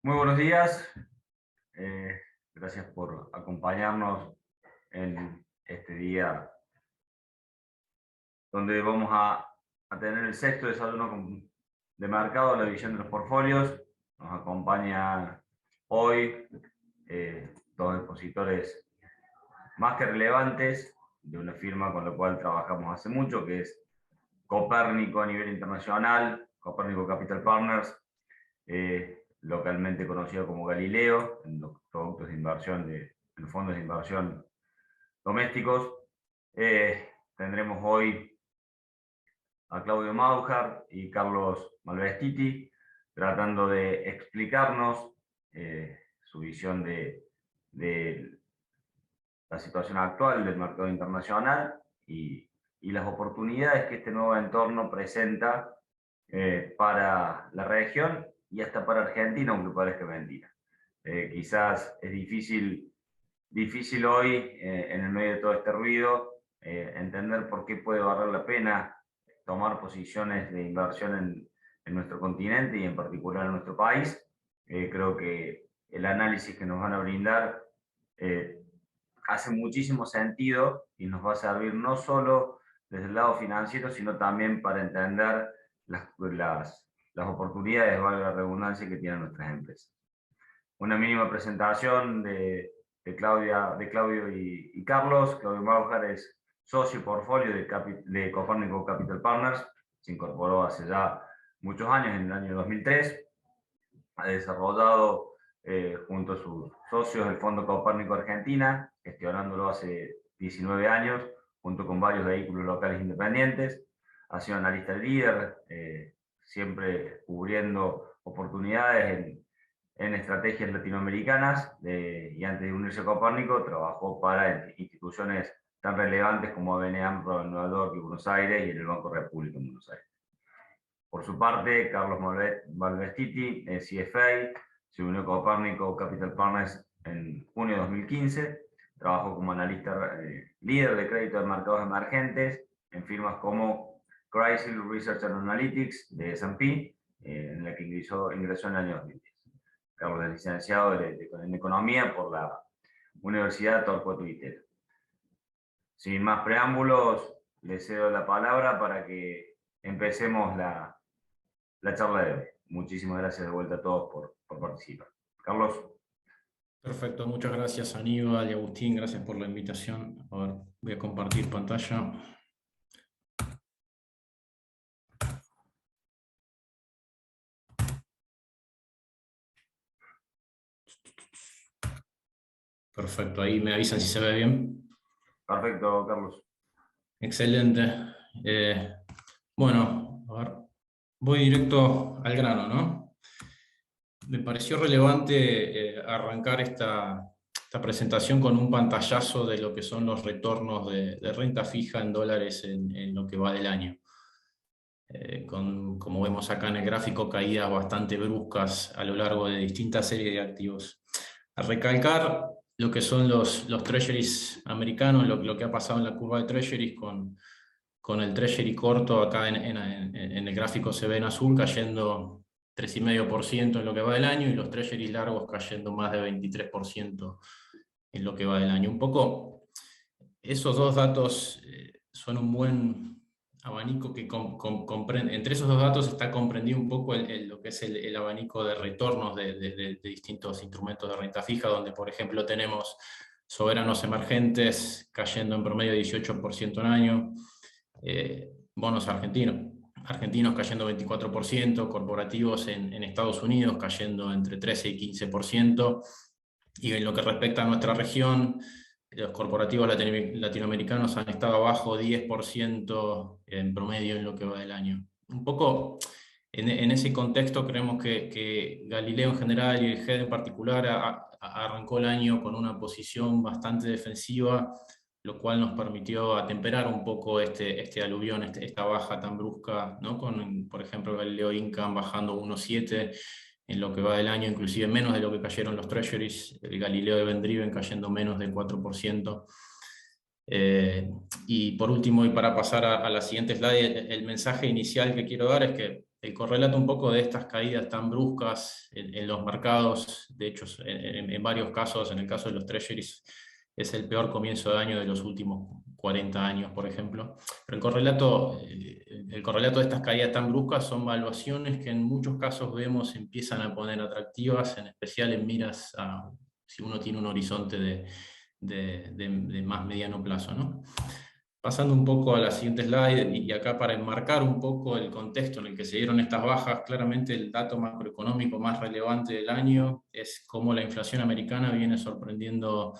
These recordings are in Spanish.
Muy buenos días, eh, gracias por acompañarnos en este día donde vamos a tener el sexto desayuno de mercado, la división de los portfolios. Nos acompaña hoy dos expositores más que relevantes de una firma con la cual trabajamos hace mucho, que es Copérnico a nivel internacional, Copérnico Capital Partners, localmente conocido como Galileo, en los productos de inversión en los fondos de inversión domésticos. Tendremos hoy a Claudio Maujar y Carlos Malvestiti tratando de explicarnos su visión de la situación actual del mercado internacional y las oportunidades que este nuevo entorno presenta para la región y hasta para Argentina, aunque parezca mentira. Quizás es difícil hoy, en el medio de todo este ruido, entender por qué puede valer la pena tomar posiciones de inversión en nuestro continente y en particular en nuestro país. Creo que el análisis que nos van a brindar hace muchísimo sentido y nos va a servir no solo desde el lado financiero, sino también para entender las oportunidades, valga la redundancia, que tienen nuestras empresas. Una mínima presentación de Claudio y Carlos. Claudio Maujar es socio y portfolio de Copérnico Capital Partners. Se incorporó hace ya muchos años, en el año 2003. Ha desarrollado junto a sus socios el Fondo Copérnico Argentina, gestionándolo hace 19 años, junto con varios vehículos locales independientes. Ha sido analista líder, siempre cubriendo oportunidades en estrategias latinoamericanas, y antes de unirse a Copérnico trabajó para instituciones tan relevantes como ABN AMRO en Nueva York y Buenos Aires y en el Banco República en Buenos Aires. Por su parte, Carlos Malvestiti, CFA, se unió a Copérnico Capital Partners en junio de 2015. Trabajó como analista líder de crédito de mercados emergentes en firmas como Chrysler Research and Analytics de S&P, en la que ingresó en el año 2010. Carlos es licenciado en Economía por la Universidad Torcuato Itela. Sin más preámbulos, le cedo la palabra para que empecemos la charla de hoy. Muchísimas gracias de vuelta a todos por participar. Carlos. Perfecto, muchas gracias Aníbal y Agustín, gracias por la invitación. A ver, voy a compartir pantalla. Perfecto, ahí me avisan si se ve bien. Perfecto, Carlos. Excelente. Bueno, a ver, voy directo al grano, ¿no? Me pareció relevante arrancar esta presentación con un pantallazo de lo que son los retornos de renta fija en dólares en lo que va del año. Como vemos acá en el gráfico, caídas bastante bruscas a lo largo de distintas series de activos. A recalcar lo que son los treasuries americanos, lo que ha pasado en la curva de treasuries con el treasury corto acá en el gráfico se ve en azul cayendo 3,5% en lo que va del año y los treasuries largos cayendo más de 23% en lo que va del año. Un poco esos dos datos son un buen abanico que comprende. Entre esos dos datos está comprendido un poco lo que es el abanico de retornos de distintos instrumentos de renta fija, donde por ejemplo tenemos soberanos emergentes cayendo en promedio 18% en año, bonos argentinos cayendo 24%, corporativos en Estados Unidos cayendo entre 13 y 15%, y en lo que respecta a nuestra región, los corporativos latinoamericanos han estado abajo 10% en promedio en lo que va del año. Un poco en ese contexto creemos que Galileo en general y el GED en particular arrancó el año con una posición bastante defensiva, lo cual nos permitió atemperar un poco este aluvión, esta baja tan brusca, ¿no? Con, por ejemplo, Galileo Income bajando 1,7 en lo que va del año, inclusive menos de lo que cayeron los treasuries, el Galileo de Event Driven cayendo menos del 4%. Y por último, y para pasar a la siguiente slide, el mensaje inicial que quiero dar es que el correlato un poco de estas caídas tan bruscas en los mercados, de hecho, en varios casos, en el caso de los treasuries, es el peor comienzo de año de los últimos 40 años, por ejemplo. Pero el correlato de estas caídas tan bruscas son valuaciones que en muchos casos vemos empiezan a poner atractivas, en especial en miras a si uno tiene un horizonte de más mediano plazo, ¿no? Pasando un poco a la siguiente slide, y acá para enmarcar un poco el contexto en el que se dieron estas bajas, claramente el dato macroeconómico más relevante del año es cómo la inflación americana viene sorprendiendo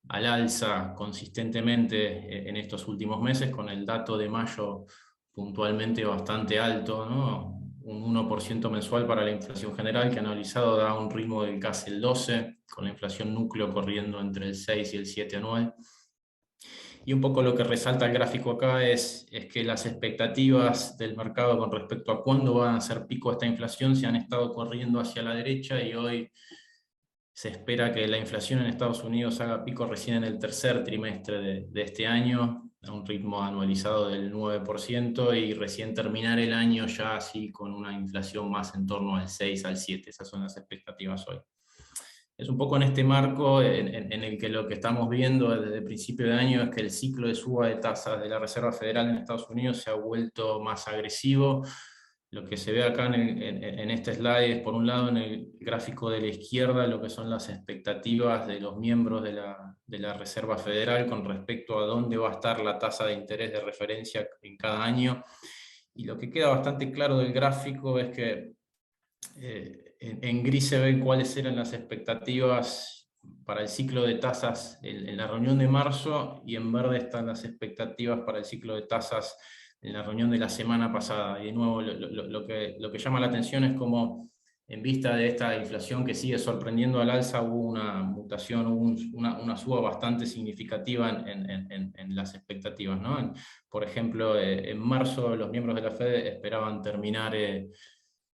al alza consistentemente en estos últimos meses, con el dato de mayo puntualmente bastante alto, ¿no? Un 1% mensual para la inflación general, que analizado da un ritmo del casi el 12%, con la inflación núcleo corriendo entre el 6 y el 7 anual. Y un poco lo que resalta el gráfico acá es que las expectativas del mercado con respecto a cuándo van a ser pico esta inflación se han estado corriendo hacia la derecha, y hoy se espera que la inflación en Estados Unidos haga pico recién en el tercer trimestre de este año, a un ritmo anualizado del 9%, y recién terminar el año ya así con una inflación más en torno al 6 al 7. Esas son las expectativas hoy. Es un poco en este marco en el que lo que estamos viendo desde el principio de año es que el ciclo de suba de tasas de la Reserva Federal en Estados Unidos se ha vuelto más agresivo. Lo que se ve acá en este slide es, por un lado, en el gráfico de la izquierda, lo que son las expectativas de los miembros de la Reserva Federal con respecto a dónde va a estar la tasa de interés de referencia en cada año. Y lo que queda bastante claro del gráfico es que en gris se ven cuáles eran las expectativas para el ciclo de tasas en la reunión de marzo, y en verde están las expectativas para el ciclo de tasas en la reunión de la semana pasada. Y de nuevo, lo que llama la atención es cómo, en vista de esta inflación que sigue sorprendiendo al alza, hubo una mutación, hubo una suba bastante significativa en las expectativas, ¿no? Por ejemplo, en marzo los miembros de la Fed esperaban terminar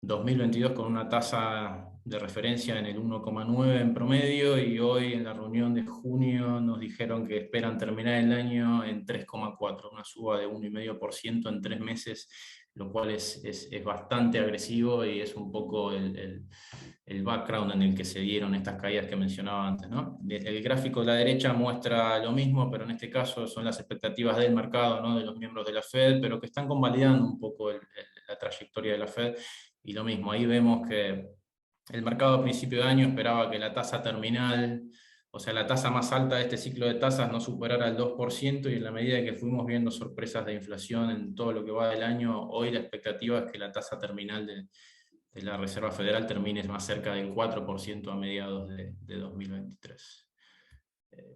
2022 con una tasa de referencia en el 1,9 en promedio, y hoy en la reunión de junio nos dijeron que esperan terminar el año en 3,4, una suba de 1,5% en 3 meses, lo cual es bastante agresivo, y es un poco el background en el que se dieron estas caídas que mencionaba antes, ¿no? El gráfico de la derecha muestra lo mismo, pero en este caso son las expectativas del mercado, ¿no? De los miembros de la Fed, pero que están convalidando un poco la trayectoria de la Fed. Y lo mismo, ahí vemos que el mercado a principio de año esperaba que la tasa terminal, o sea, la tasa más alta de este ciclo de tasas, no superara el 2%, y en la medida que fuimos viendo sorpresas de inflación en todo lo que va del año, hoy la expectativa es que la tasa terminal de la Reserva Federal termine más cerca del 4% a mediados de 2023.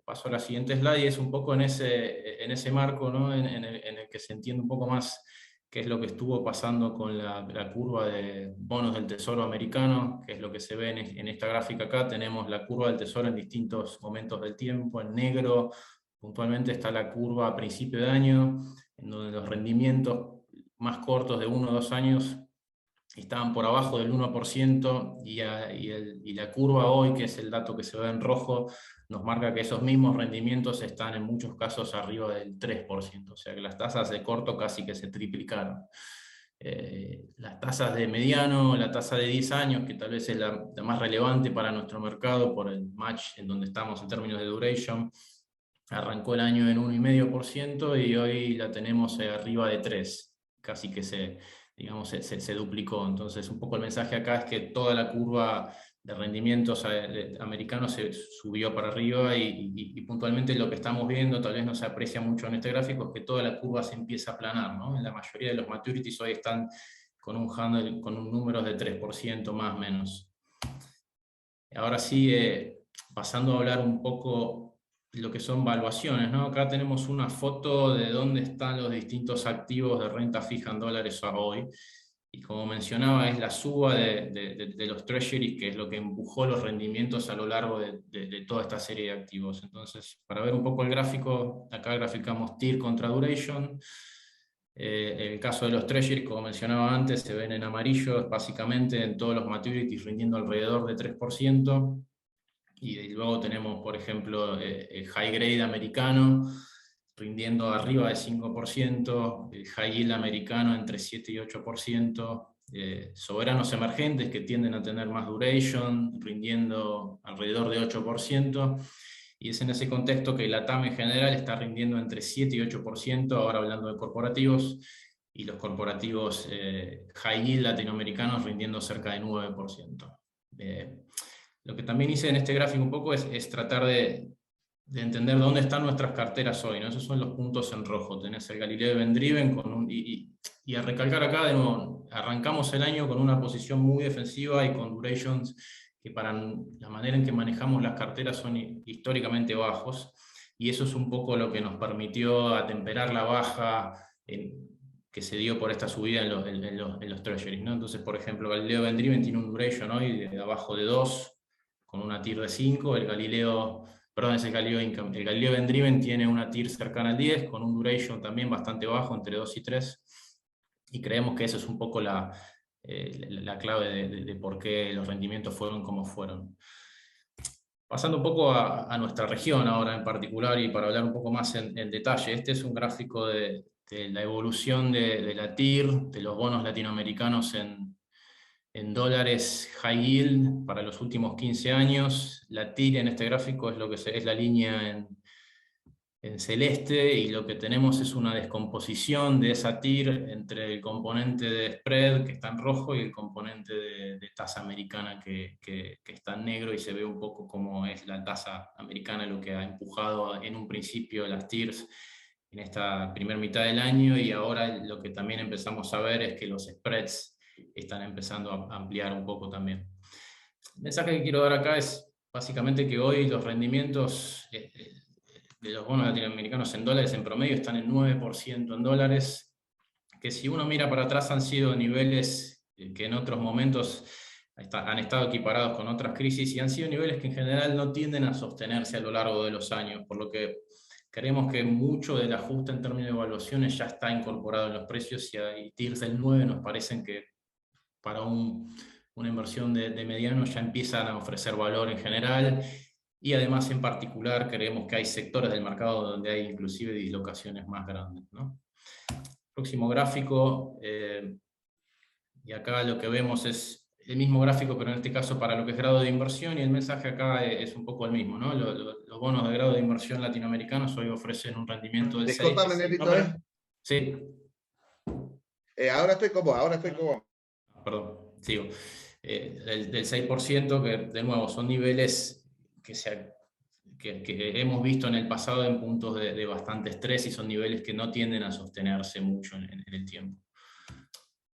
Paso a la siguiente slide, y es un poco en ese marco, ¿no? en el que se entiende un poco más qué es lo que estuvo pasando con la curva de bonos del Tesoro americano, que es lo que se ve en esta gráfica acá. Tenemos la curva del Tesoro en distintos momentos del tiempo. En negro, puntualmente, está la curva a principio de año, en donde los rendimientos más cortos de 1 o 2 años estaban por abajo del 1%, y la curva hoy, que es el dato que se ve en rojo, nos marca que esos mismos rendimientos están en muchos casos arriba del 3%, o sea que las tasas de corto casi que se triplicaron. Las tasas de mediano, la tasa de 10 años, que tal vez es la más relevante para nuestro mercado por el match en donde estamos en términos de duration, arrancó el año en 1,5% y hoy la tenemos arriba de 3%, casi que se duplicó. Entonces, un poco el mensaje acá es que toda la curva de rendimientos americanos se subió para arriba, y puntualmente lo que estamos viendo, tal vez no se aprecia mucho en este gráfico, es que toda la curva se empieza a aplanar, ¿no? En la mayoría de los maturities hoy están con un handle, con un número de 3% más o menos. Ahora sí, pasando a hablar un poco de lo que son valuaciones, ¿no? Acá tenemos una foto de dónde están los distintos activos de renta fija en dólares a hoy. Y como mencionaba, es la suba de los treasuries que es lo que empujó los rendimientos a lo largo de toda esta serie de activos. Entonces, para ver un poco el gráfico, acá graficamos TIR contra duration. El caso de los treasuries, como mencionaba antes, se ven en amarillo, básicamente en todos los maturities rindiendo alrededor de 3%. Y luego tenemos, por ejemplo, el high grade americano rindiendo arriba de 5%, el high yield americano entre 7 y 8%, soberanos emergentes que tienden a tener más duration, rindiendo alrededor de 8%, y es en ese contexto que la TAM en general está rindiendo entre 7 y 8%, ahora hablando de corporativos, y los corporativos high yield latinoamericanos rindiendo cerca de 9%. Lo que también hice en este gráfico un poco es tratar de entender dónde están nuestras carteras hoy, ¿no? Esos son los puntos en rojo. Tenés el Galileo Event Driven y a recalcar acá, de nuevo, arrancamos el año con una posición muy defensiva y con durations que para la manera en que manejamos las carteras son históricamente bajos, y eso es un poco lo que nos permitió atemperar la baja que se dio por esta subida en los treasuries, ¿no? Entonces, por ejemplo, Galileo Event Driven tiene un duration hoy de abajo de 2, con una TIR de 5, el Galileo Income. El Galileo Event Driven tiene una TIR cercana al 10, con un duration también bastante bajo, entre 2 y 3, y creemos que eso es un poco la clave de por qué los rendimientos fueron como fueron. Pasando un poco a nuestra región ahora en particular, y para hablar un poco más en detalle, este es un gráfico de la evolución de la TIR, de los bonos latinoamericanos en dólares high yield para los últimos 15 años. La TIR en este gráfico es, es la línea en celeste, y lo que tenemos es una descomposición de esa TIR entre el componente de spread, que está en rojo, y el componente de tasa americana, que está en negro, y se ve un poco cómo es la tasa americana lo que ha empujado en un principio las TIRs en esta primera mitad del año, y ahora lo que también empezamos a ver es que los spreads están empezando a ampliar un poco también. El mensaje que quiero dar acá es básicamente que hoy los rendimientos de los bonos latinoamericanos en dólares en promedio están en 9% en dólares, que si uno mira para atrás han sido niveles que en otros momentos han estado equiparados con otras crisis, y han sido niveles que en general no tienden a sostenerse a lo largo de los años, por lo que creemos que mucho del ajuste en términos de evaluaciones ya está incorporado en los precios, y TIRs del 9 nos parecen que para una inversión de mediano ya empiezan a ofrecer valor en general, y además en particular creemos que hay sectores del mercado donde hay inclusive dislocaciones más grandes, ¿no? Próximo gráfico, y acá lo que vemos es el mismo gráfico, pero en este caso para lo que es grado de inversión, y el mensaje acá es un poco el mismo, ¿no? Los bonos de grado de inversión latinoamericanos hoy ofrecen un rendimiento del 6%. Discúlpame, Nerito, Sí. Ahora estoy como. Perdón, sigo. Del 6%, que de nuevo son niveles que hemos visto en el pasado en puntos de bastante estrés, y son niveles que no tienden a sostenerse mucho en el tiempo.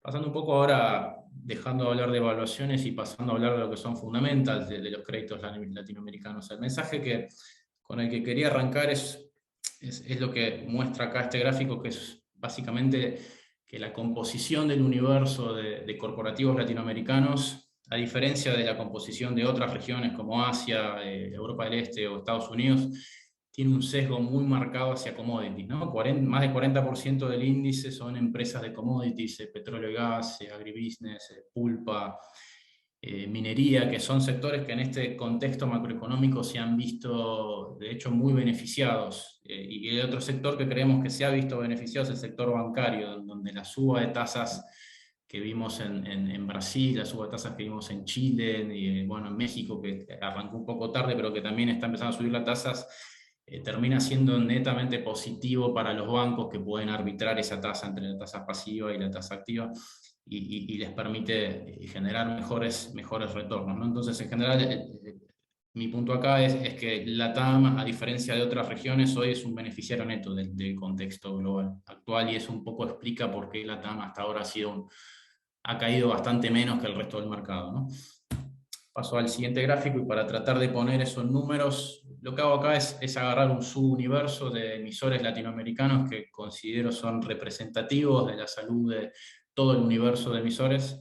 Pasando un poco ahora, dejando de hablar de evaluaciones y pasando a hablar de lo que son fundamentals de los créditos latinoamericanos. El mensaje con el que quería arrancar es lo que muestra acá este gráfico, que es básicamente que la composición del universo de corporativos latinoamericanos, a diferencia de la composición de otras regiones como Asia, Europa del Este o Estados Unidos, tiene un sesgo muy marcado hacia commodities, ¿no? Más del 40% del índice son empresas de commodities, petróleo y gas, agribusiness, pulpa, minería, que son sectores que en este contexto macroeconómico se han visto, de hecho, muy beneficiados. Y el otro sector que creemos que se ha visto beneficiado es el sector bancario, donde la suba de tasas que vimos en Brasil, la suba de tasas que vimos en Chile, y bueno, en México, que arrancó un poco tarde, pero que también está empezando a subir las tasas, termina siendo netamente positivo para los bancos, que pueden arbitrar esa tasa entre la tasa pasiva y la tasa activa, y les permite generar mejores retornos, ¿no? Entonces, en general, mi punto acá es que la TAM, a diferencia de otras regiones, hoy es un beneficiario neto del contexto global actual, y eso un poco explica por qué la TAM hasta ahora ha caído bastante menos que el resto del mercado, ¿no? Paso al siguiente gráfico, y para tratar de poner esos números, lo que hago acá es agarrar un subuniverso de emisores latinoamericanos que considero son representativos de la salud de todo el universo de emisores,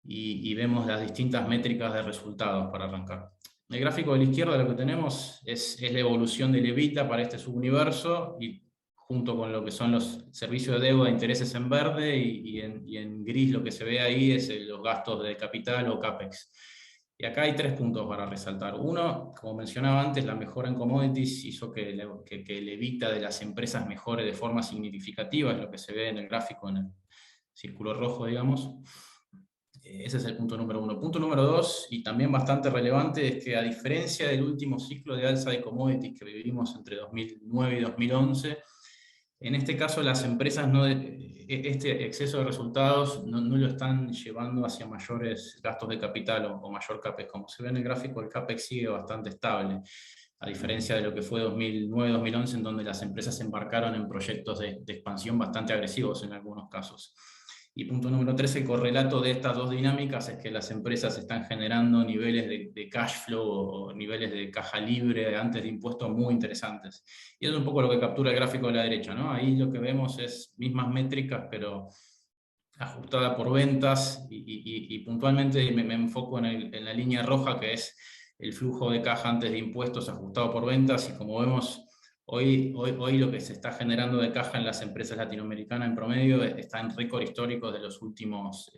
y vemos las distintas métricas de resultados para arrancar. En el gráfico de la izquierda lo que tenemos es la evolución del EBITDA para este subuniverso, y junto con lo que son los servicios de deuda de intereses en verde, y en gris lo que se ve ahí es los gastos de capital o CAPEX. Y acá hay 3 puntos para resaltar. Uno, como mencionaba antes, la mejora en commodities hizo que el EBITDA de las empresas mejore de forma significativa, es lo que se ve en el gráfico en el círculo rojo, digamos. Ese es el punto número 1. Punto número 2, y también bastante relevante, es que a diferencia del último ciclo de alza de commodities que vivimos entre 2009 y 2011, en este caso las empresas este exceso de resultados no lo están llevando hacia mayores gastos de capital o mayor CAPEX. Como se ve en el gráfico, el CAPEX sigue bastante estable, a diferencia de lo que fue 2009-2011, en donde las empresas se embarcaron en proyectos de expansión bastante agresivos en algunos casos. Y punto número 3, el correlato de estas dos dinámicas es que las empresas están generando niveles de cash flow o niveles de caja libre antes de impuestos muy interesantes. Y eso es un poco lo que captura el gráfico de la derecha, ¿no? Ahí lo que vemos es mismas métricas, pero ajustada por ventas, y puntualmente me enfoco en la línea roja, que es el flujo de caja antes de impuestos ajustado por ventas, y como vemos, hoy lo que se está generando de caja en las empresas latinoamericanas en promedio está en récord histórico de los últimos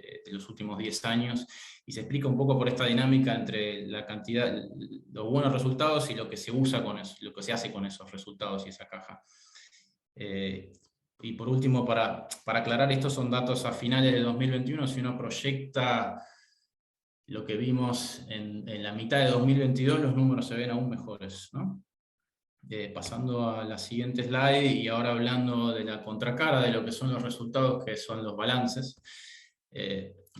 10 años, y se explica un poco por esta dinámica entre la cantidad, los buenos resultados y lo que se usa con eso, lo que se hace con esos resultados y esa caja. Y por último, para aclarar, estos son datos a finales de 2021, si uno proyecta lo que vimos en la mitad de 2022, los números se ven aún mejores, ¿no? Pasando a la siguiente slide, y ahora hablando de la contracara de lo que son los resultados, que son los balances.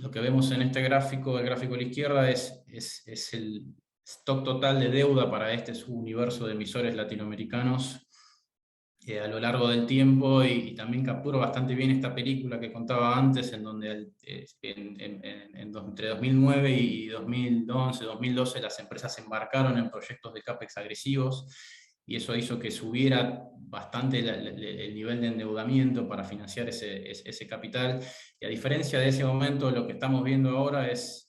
Lo que vemos en este gráfico, el gráfico a la izquierda, es el stock total de deuda para este subuniverso de emisores latinoamericanos a lo largo del tiempo, y también capturo bastante bien esta película que contaba antes, en donde entre 2009 y 2011, 2012 las empresas se embarcaron en proyectos de CAPEX agresivos, y eso hizo que subiera bastante el nivel de endeudamiento para financiar ese capital. Y a diferencia de ese momento, lo que estamos viendo ahora es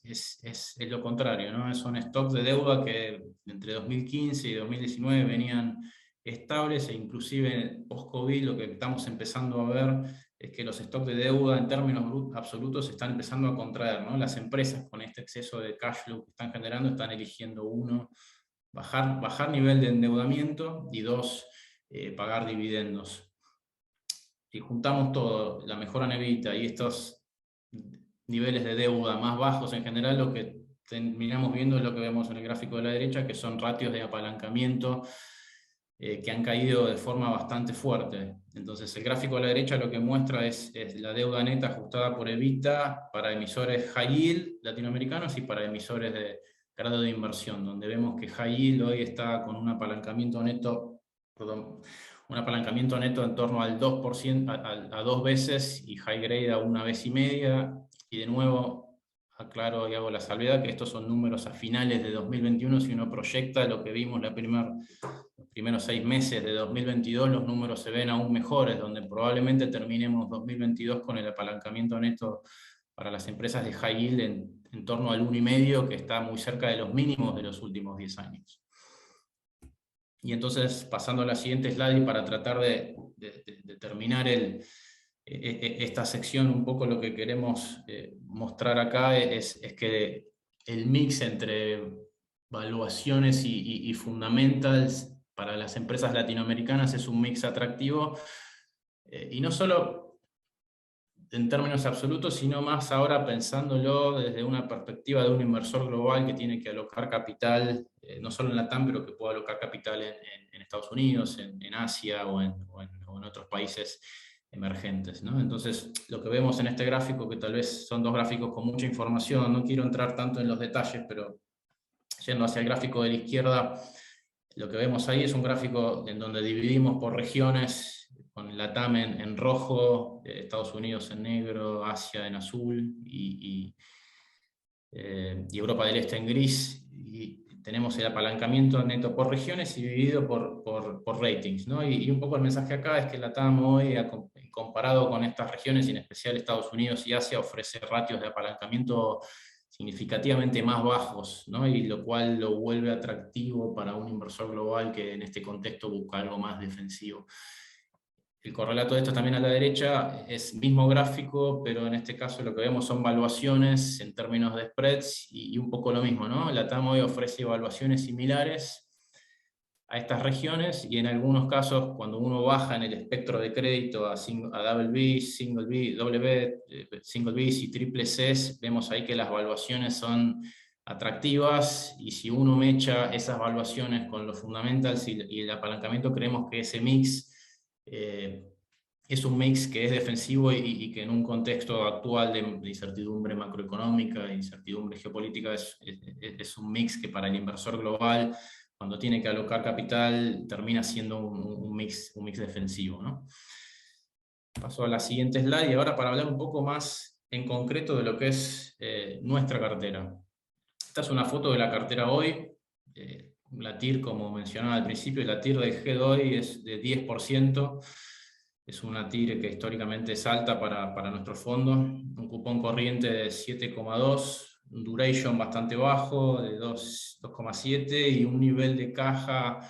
lo contrario, ¿no? Son stocks de deuda que entre 2015 y 2019 venían estables, e inclusive post-COVID lo que estamos empezando a ver es que los stocks de deuda en términos absolutos están empezando a contraer, ¿no? Las empresas, con este exceso de cash flow que están generando, están eligiendo, uno, bajar nivel de endeudamiento, y dos, pagar dividendos. Si juntamos todo, la mejora en EBITDA y estos niveles de deuda más bajos en general, lo que terminamos viendo es lo que vemos en el gráfico de la derecha, que son ratios de apalancamiento que han caído de forma bastante fuerte. Entonces el gráfico a la derecha lo que muestra es la deuda neta ajustada por EBITDA para emisores high yield latinoamericanos y para emisores de grado de inversión, donde vemos que high yield hoy está con un apalancamiento neto en torno al 2%, a 2 veces, y high grade a 1,5 veces, y de nuevo aclaro y hago la salvedad que estos son números a finales de 2021. Si uno proyecta lo que vimos los primeros 6 meses de 2022, los números se ven aún mejores, donde probablemente terminemos 2022 con el apalancamiento neto para las empresas de high yield en torno al 1,5, que está muy cerca de los mínimos de los últimos 10 años. Y entonces, pasando a la siguiente slide, para tratar de terminar esta sección, un poco lo que queremos mostrar acá es que el mix entre valuaciones y fundamentals para las empresas latinoamericanas es un mix atractivo, y no solo en términos absolutos, sino más ahora pensándolo desde una perspectiva de un inversor global que tiene que alocar capital, no solo en Latam, pero que pueda alocar capital en Estados Unidos, en Asia o en otros países emergentes, ¿no? Entonces, lo que vemos en este gráfico, que tal vez son dos gráficos con mucha información, no quiero entrar tanto en los detalles, pero yendo hacia el gráfico de la izquierda, lo que vemos ahí es un gráfico en donde dividimos por regiones, con Latam en rojo, Estados Unidos en negro, Asia en azul, y Europa del Este en gris, y tenemos el apalancamiento neto por regiones y dividido por ratings, ¿no? Y un poco el mensaje acá es que Latam hoy, comparado con estas regiones, y en especial Estados Unidos y Asia, ofrece ratios de apalancamiento significativamente más bajos, ¿no? Y lo cual lo vuelve atractivo para un inversor global que en este contexto busca algo más defensivo. El correlato de esto también a la derecha es mismo gráfico, pero en este caso lo que vemos son valuaciones en términos de spreads, y un poco lo mismo, ¿no? Latam hoy ofrece evaluaciones similares estas regiones, y en algunos casos, cuando uno baja en el espectro de crédito a double B, single B, doble B, single B y triple C, vemos ahí que las valuaciones son atractivas, y si uno mecha esas valuaciones con los fundamentals y el apalancamiento, creemos que ese mix es un mix que es defensivo y que en un contexto actual de incertidumbre macroeconómica e incertidumbre geopolítica es un mix que para el inversor global, cuando tiene que alocar capital, termina siendo un mix defensivo, ¿no? Paso a la siguiente slide, y ahora para hablar un poco más en concreto de lo que es nuestra cartera. Esta es una foto de la cartera hoy. La TIR, como mencionaba al principio, la TIR del GED hoy es de 10%. Es una TIR que históricamente es alta para nuestros fondos. Un cupón corriente de 7,2, un duration bastante bajo de 2,7 y un nivel de caja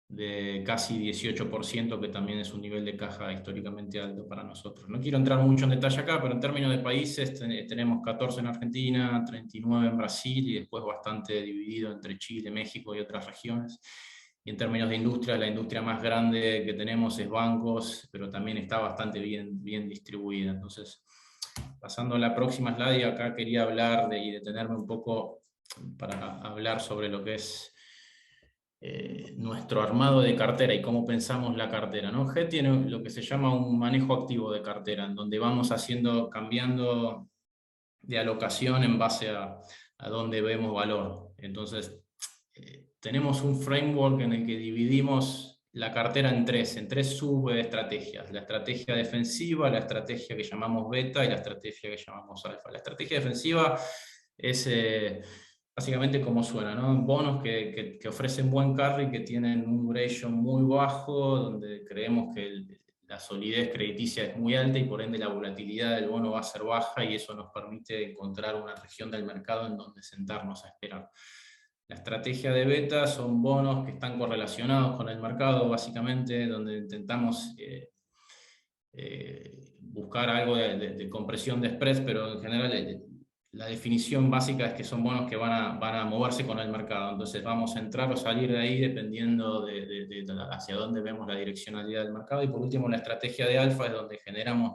de casi 18%, que también es un nivel de caja históricamente alto para nosotros. No quiero entrar mucho en detalle acá, pero en términos de países tenemos 14 en Argentina, 39 en Brasil y después bastante dividido entre Chile, México y otras regiones. Y en términos de industria, la industria más grande que tenemos es bancos, pero también está bastante bien distribuida. Entonces, pasando a la próxima slide, acá quería hablar y detenerme un poco para hablar sobre lo que es nuestro armado de cartera y cómo pensamos la cartera, ¿no? GED tiene lo que se llama un manejo activo de cartera, en donde vamos cambiando de alocación en base a dónde vemos valor. Entonces, tenemos un framework en el que dividimos la cartera en tres subestrategias: la estrategia defensiva, la estrategia que llamamos beta y la estrategia que llamamos alfa. La estrategia defensiva es básicamente como suena, ¿no? Bonos que ofrecen buen carry, que tienen un duration muy bajo, donde creemos que la solidez crediticia es muy alta y por ende la volatilidad del bono va a ser baja, y eso nos permite encontrar una región del mercado en donde sentarnos a esperar. La estrategia de beta son bonos que están correlacionados con el mercado, básicamente, donde intentamos buscar algo de compresión de spreads, pero en general la definición básica es que son bonos que van a moverse con el mercado. Entonces vamos a entrar o salir de ahí dependiendo hacia dónde vemos la direccionalidad del mercado. Y por último, la estrategia de alfa es donde generamos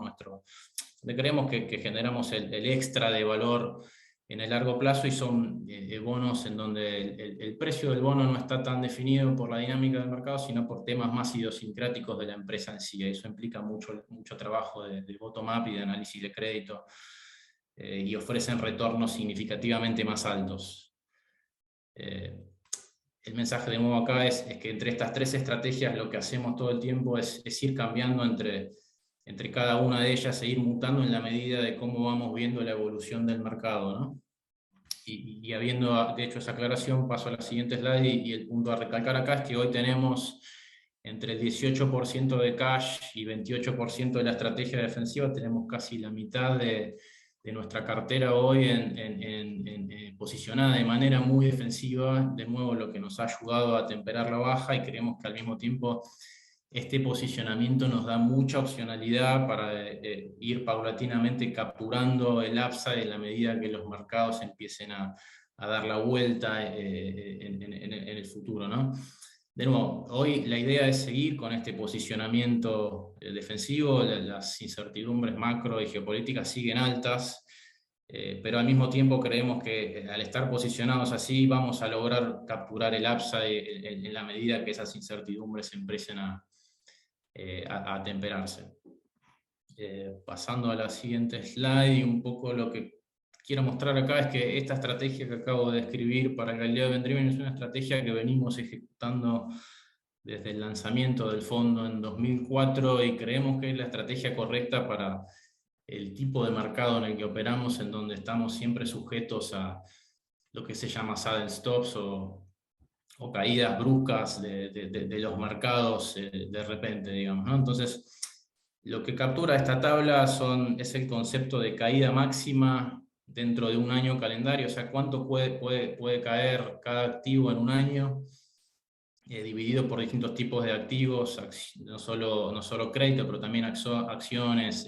donde creemos que generamos el extra de valor en el largo plazo, y son bonos en donde el precio del bono no está tan definido por la dinámica del mercado, sino por temas más idiosincráticos de la empresa en sí. Eso implica mucho trabajo de bottom-up y de análisis de crédito, y ofrecen retornos significativamente más altos. El mensaje de nuevo acá es que entre estas tres estrategias lo que hacemos todo el tiempo es ir cambiando entre cada una de ellas e ir mutando en la medida de cómo vamos viendo la evolución del mercado, ¿no? Y habiendo hecho esa aclaración, paso a la siguiente slide, y el punto a recalcar acá es que hoy tenemos entre el 18% de cash y 28% de la estrategia defensiva. Tenemos casi la mitad de nuestra cartera hoy posicionada de manera muy defensiva, de nuevo lo que nos ha ayudado a temperar la baja, y creemos que al mismo tiempo este posicionamiento nos da mucha opcionalidad para ir paulatinamente capturando el upside en la medida que los mercados empiecen a dar la vuelta en el futuro, ¿no? De nuevo, hoy la idea es seguir con este posicionamiento defensivo. Las incertidumbres macro y geopolíticas siguen altas, pero al mismo tiempo creemos que al estar posicionados así vamos a lograr capturar el upside en la medida que esas incertidumbres empiecen a temperarse. Pasando a la siguiente slide, y un poco lo que quiero mostrar acá es que esta estrategia que acabo de describir para Galileo Event Driven es una estrategia que venimos ejecutando desde el lanzamiento del fondo en 2004, y creemos que es la estrategia correcta para el tipo de mercado en el que operamos, en donde estamos siempre sujetos a lo que se llama sudden stops o caídas bruscas de los mercados de repente, digamos, ¿no? Entonces, lo que captura esta tabla es el concepto de caída máxima dentro de un año calendario, o sea, cuánto puede caer cada activo en un año, dividido por distintos tipos de activos, no solo crédito, pero también acciones,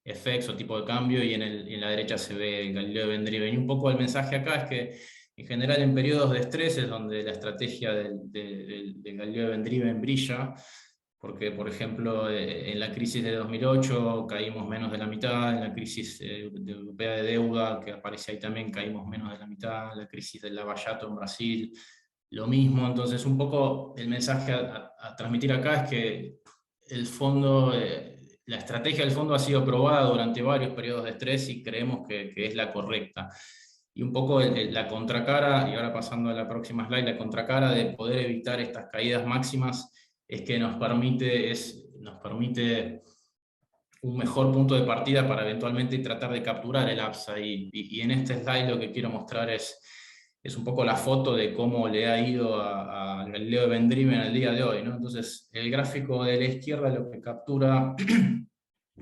FX o tipo de cambio, y en la derecha se ve el Galileo Event Driven. Y un poco el mensaje acá es que En general, en periodos de estrés es donde la estrategia del Galileo Event Driven brilla, porque, por ejemplo, en la crisis de 2008 caímos menos de la mitad, en la crisis europea de deuda, que aparece ahí también, caímos menos de la mitad, en la crisis del Lava Jato en Brasil, lo mismo. Entonces, un poco el mensaje a transmitir acá es que el fondo, la estrategia del fondo ha sido probada durante varios periodos de estrés y creemos que es la correcta. Y un poco la contracara, y ahora pasando a la próxima slide, la contracara de poder evitar estas caídas máximas es que nos permite un mejor punto de partida para eventualmente tratar de capturar el upside. Y en este slide lo que quiero mostrar es un poco la foto de cómo le ha ido al Galileo Event Driven al día de hoy, ¿no? Entonces, el gráfico de la izquierda lo que captura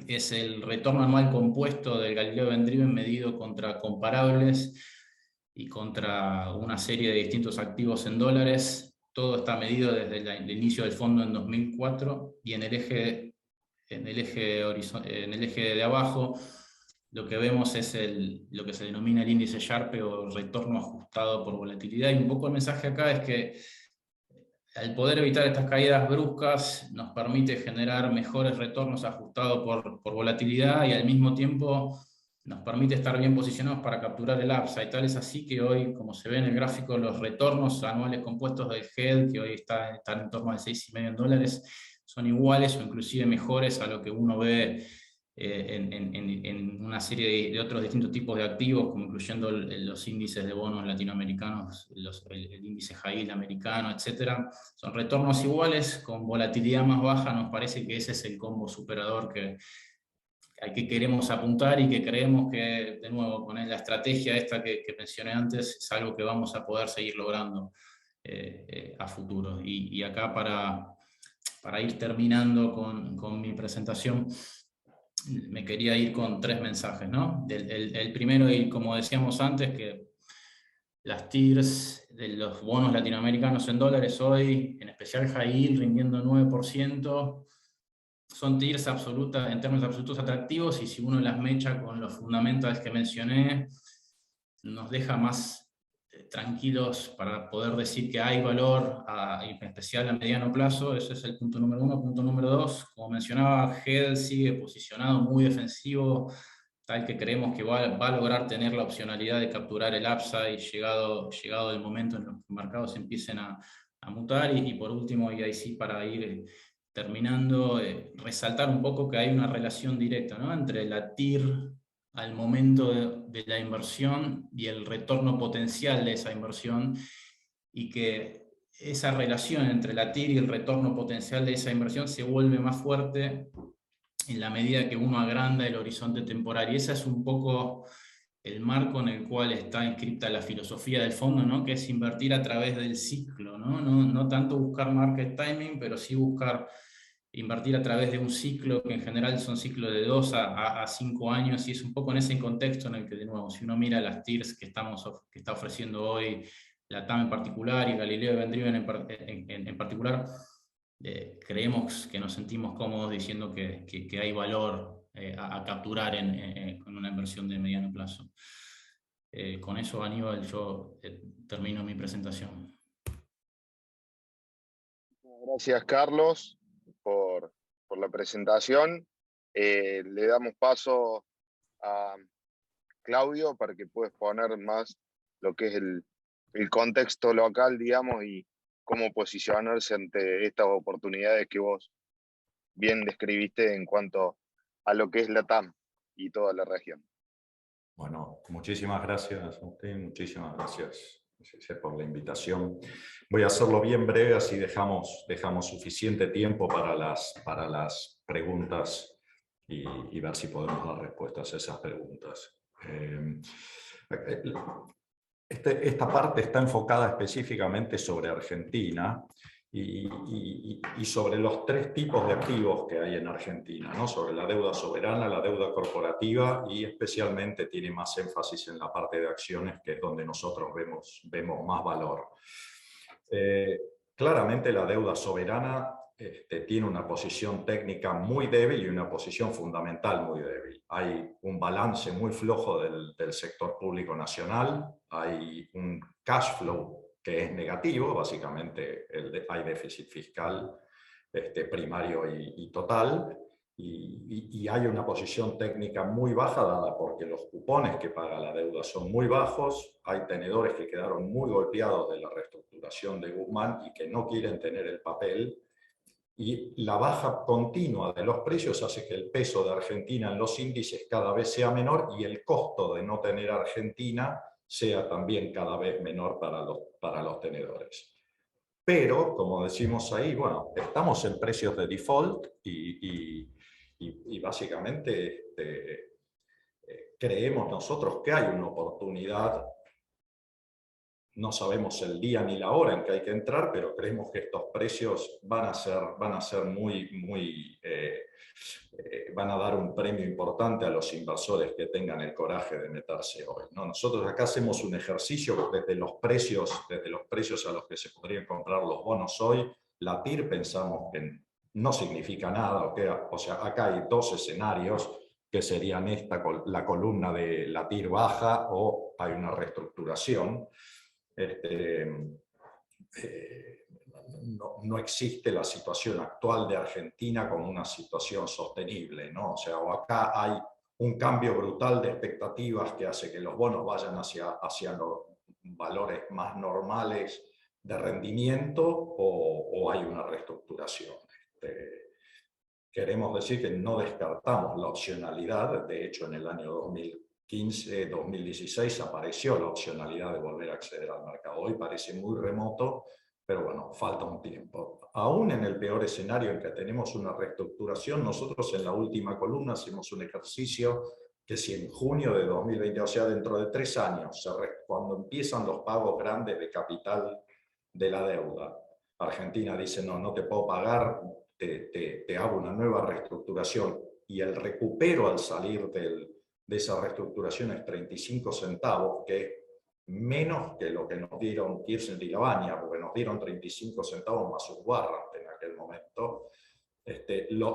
es el retorno anual compuesto del Galileo Event Driven medido contra comparables y contra una serie de distintos activos en dólares. Todo está medido desde el inicio del fondo en 2004, y en el eje de abajo lo que vemos es lo que se denomina el índice Sharpe o retorno ajustado por volatilidad. Y un poco el mensaje acá es que al poder evitar estas caídas bruscas nos permite generar mejores retornos ajustados por volatilidad, y al mismo tiempo nos permite estar bien posicionados para capturar el upside. Tal es así que hoy, como se ve en el gráfico, los retornos anuales compuestos del HED, que hoy están en torno a $6,5 en dólares, son iguales o inclusive mejores a lo que uno ve en una serie de otros distintos tipos de activos, como incluyendo los índices de bonos latinoamericanos, el índice high yield americano, etc. Son retornos iguales con volatilidad más baja. Nos parece que ese es el combo superador al que queremos apuntar, y que creemos que, de nuevo, con la estrategia esta que mencioné antes, es algo que vamos a poder seguir logrando a futuro. Y acá, para ir terminando con mi presentación, me quería ir con 3 mensajes, ¿no? El primero, y como decíamos antes, que las TIRs de los bonos latinoamericanos en dólares hoy, en especial high yield, rindiendo 9%, son TIRs en términos absolutos atractivos, y si uno las mecha con los fundamentals que mencioné, nos deja más tranquilos para poder decir que hay valor, en especial a mediano plazo. Ese es el punto número 1. Punto número 2, como mencionaba, HED sigue posicionado muy defensivo, tal que creemos que va a lograr tener la opcionalidad de capturar el upside llegado el momento en que los mercados empiecen a mutar. Y por último, y ahí sí para ir terminando, resaltar un poco que hay una relación directa, ¿no?, entre la TIR al momento de la inversión y el retorno potencial de esa inversión, y que esa relación entre la TIR y el retorno potencial de esa inversión se vuelve más fuerte en la medida que uno agranda el horizonte temporal. Y ese es un poco el marco en el cual está inscrita la filosofía del fondo, ¿no?, que es invertir a través del ciclo, ¿no? No tanto buscar market timing, pero sí buscar invertir a través de un ciclo, que en general son ciclos de 2 a 5 años, y es un poco en ese contexto en el que, de nuevo, si uno mira las TIRs que está ofreciendo hoy la TAM en particular y Galileo Event Driven en particular, creemos que nos sentimos cómodos diciendo que hay valor a capturar en una inversión de mediano plazo. Con eso, Aníbal, yo termino mi presentación. Gracias, Carlos, por la presentación. Le damos paso a Claudio para que pueda exponer más lo que es el contexto local, digamos, y cómo posicionarse ante estas oportunidades que vos bien describiste en cuanto a lo que es la TAM y toda la región. Bueno, muchísimas gracias a usted, muchísimas gracias por la invitación. Voy a hacerlo bien breve, así dejamos suficiente tiempo para las preguntas y ver si podemos dar respuestas a esas preguntas. Esta parte está enfocada específicamente sobre Argentina y sobre los 3 tipos de activos que hay en Argentina, ¿no? Sobre la deuda soberana, la deuda corporativa, y especialmente tiene más énfasis en la parte de acciones, que es donde nosotros vemos más valor. Claramente la deuda soberana tiene una posición técnica muy débil y una posición fundamental muy débil. Hay un balance muy flojo del sector público nacional, hay un cash flow que es negativo, básicamente hay déficit fiscal primario y total, y hay una posición técnica muy baja dada porque los cupones que paga la deuda son muy bajos, hay tenedores que quedaron muy golpeados de la reestructuración de Guzmán y que no quieren tener el papel, y la baja continua de los precios hace que el peso de Argentina en los índices cada vez sea menor y el costo de no tener Argentina sea también cada vez menor para los tenedores. Pero, como decimos ahí, bueno, estamos en precios de default y básicamente creemos nosotros que hay una oportunidad. No sabemos el día ni la hora en que hay que entrar, pero creemos que estos precios van a ser van a dar un premio importante a los inversores que tengan el coraje de meterse hoy, ¿no? Nosotros acá hacemos un ejercicio desde los precios a los que se podrían comprar los bonos hoy. La TIR pensamos que no significa nada, o sea, acá hay dos escenarios que serían la columna de la TIR baja o hay una reestructuración. No existe la situación actual de Argentina como una situación sostenible, ¿no? O sea, acá hay un cambio brutal de expectativas que hace que los bonos vayan hacia los valores más normales de rendimiento o hay una reestructuración. Queremos decir que no descartamos la opcionalidad. De hecho, en el año 2015-2016 apareció la opcionalidad de volver a acceder al mercado. Hoy parece muy remoto, pero bueno, falta un tiempo. Aún en el peor escenario en que tenemos una reestructuración, nosotros en la última columna hacemos un ejercicio que si en junio de 2020, o sea, dentro de 3 años, cuando empiezan los pagos grandes de capital de la deuda, Argentina dice, no te puedo pagar, te hago una nueva reestructuración, y el recupero al salir de esa reestructuración es 35 centavos, que es menos que lo que nos dieron Kirchner y Lavagna, porque nos dieron 35 centavos más un warrant en aquel momento.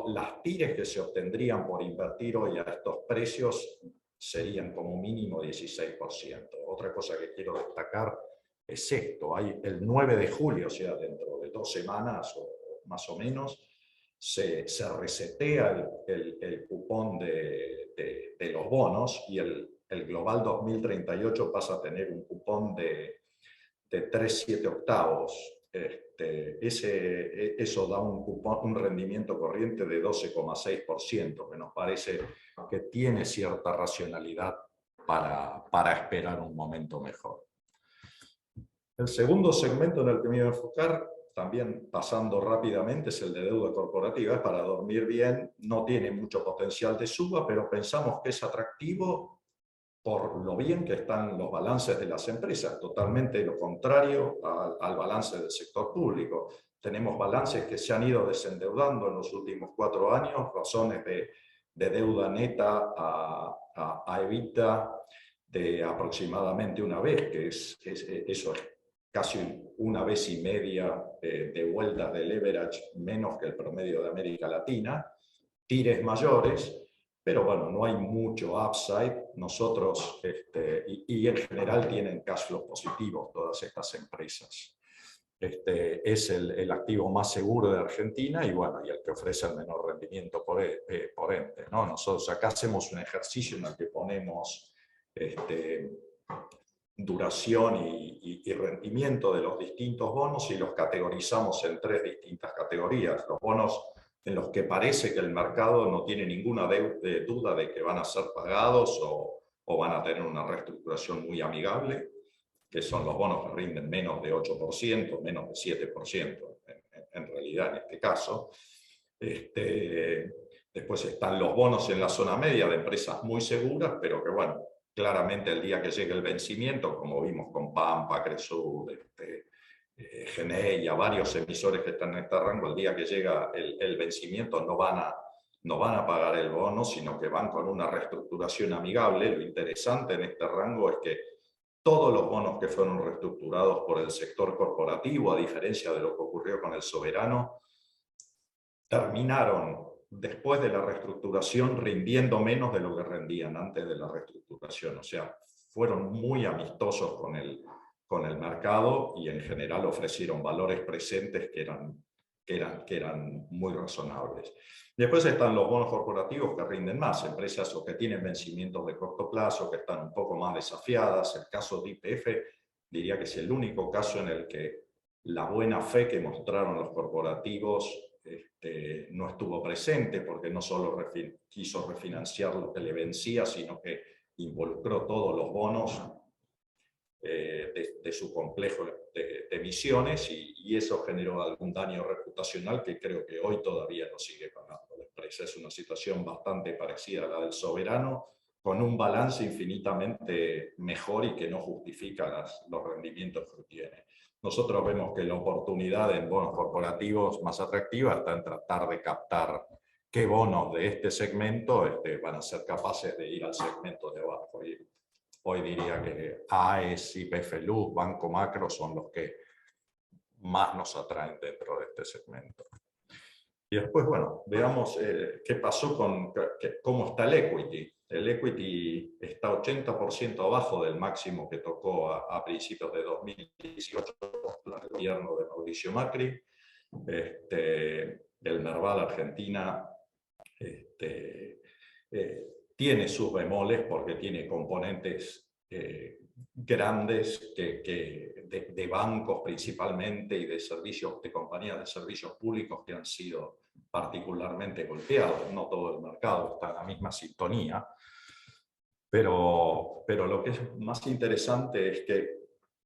Las tires que se obtendrían por invertir hoy a estos precios serían como mínimo 16%. Otra cosa que quiero destacar es esto: hay el 9 de julio, o sea, dentro de 2 semanas o más o menos, se resetea el cupón de los bonos y el Global 2038 pasa a tener un cupón de 3,7 octavos. Eso da un rendimiento corriente de 12,6%, que nos parece que tiene cierta racionalidad para esperar un momento mejor. El segundo segmento en el que me voy a enfocar, también pasando rápidamente, es el de deuda corporativa. Es para dormir bien, no tiene mucho potencial de suba, pero pensamos que es atractivo por lo bien que están los balances de las empresas, totalmente lo contrario al balance del sector público. Tenemos balances que se han ido desendeudando en los últimos 4 años, razones de deuda neta a EBITDA de aproximadamente 1 vez, que eso es casi 1,5 veces de vueltas de leverage menos que el promedio de América Latina, tires mayores, pero bueno, no hay mucho upside. Nosotros, y en general tienen cash flow positivos todas estas empresas. Es el activo más seguro de Argentina y bueno, y el que ofrece el menor rendimiento por ente, ¿no? Nosotros acá hacemos un ejercicio en el que ponemos duración y rendimiento de los distintos bonos y los categorizamos en 3 distintas categorías. Los bonos en los que parece que el mercado no tiene ninguna duda de que van a ser pagados o van a tener una reestructuración muy amigable, que son los bonos que rinden menos de 8%, menos de 7% en realidad en este caso. Después están los bonos en la zona media de empresas muy seguras, pero que bueno, claramente el día que llegue el vencimiento, como vimos con Pampa, Cresud, GNE y a varios emisores que están en este rango, el día que llega el vencimiento no van a pagar el bono, sino que van con una reestructuración amigable. Lo interesante en este rango es que todos los bonos que fueron reestructurados por el sector corporativo, a diferencia de lo que ocurrió con el soberano, terminaron después de la reestructuración rindiendo menos de lo que rendían antes de la reestructuración. O sea, fueron muy amistosos con el mercado y en general ofrecieron valores presentes que eran muy razonables. Después están los bonos corporativos que rinden más, empresas o que tienen vencimientos de corto plazo, que están un poco más desafiadas. El caso de YPF diría que es el único caso en el que la buena fe que mostraron los corporativos no estuvo presente, porque no solo quiso refinanciar lo que le vencía, sino que involucró todos los bonos de su complejo de emisiones, y eso generó algún daño reputacional que creo que hoy todavía lo sigue pagando la empresa. Es una situación bastante parecida a la del soberano, con un balance infinitamente mejor y que no justifica los rendimientos que tiene. Nosotros vemos que la oportunidad en bonos corporativos más atractiva está en tratar de captar qué bonos de este segmento van a ser capaces de ir al segmento de abajo. Y hoy diría que AES, YPF Luz, Banco Macro son los que más nos atraen dentro de este segmento. Y después, bueno, veamos qué pasó cómo está el equity. El equity está 80% abajo del máximo que tocó a principios de 2018 con el gobierno de Mauricio Macri. El Merval Argentina tiene sus bemoles porque tiene componentes grandes de bancos principalmente y de compañías de servicios públicos que han sido particularmente golpeados. No todo el mercado está en la misma sintonía, pero lo que es más interesante es que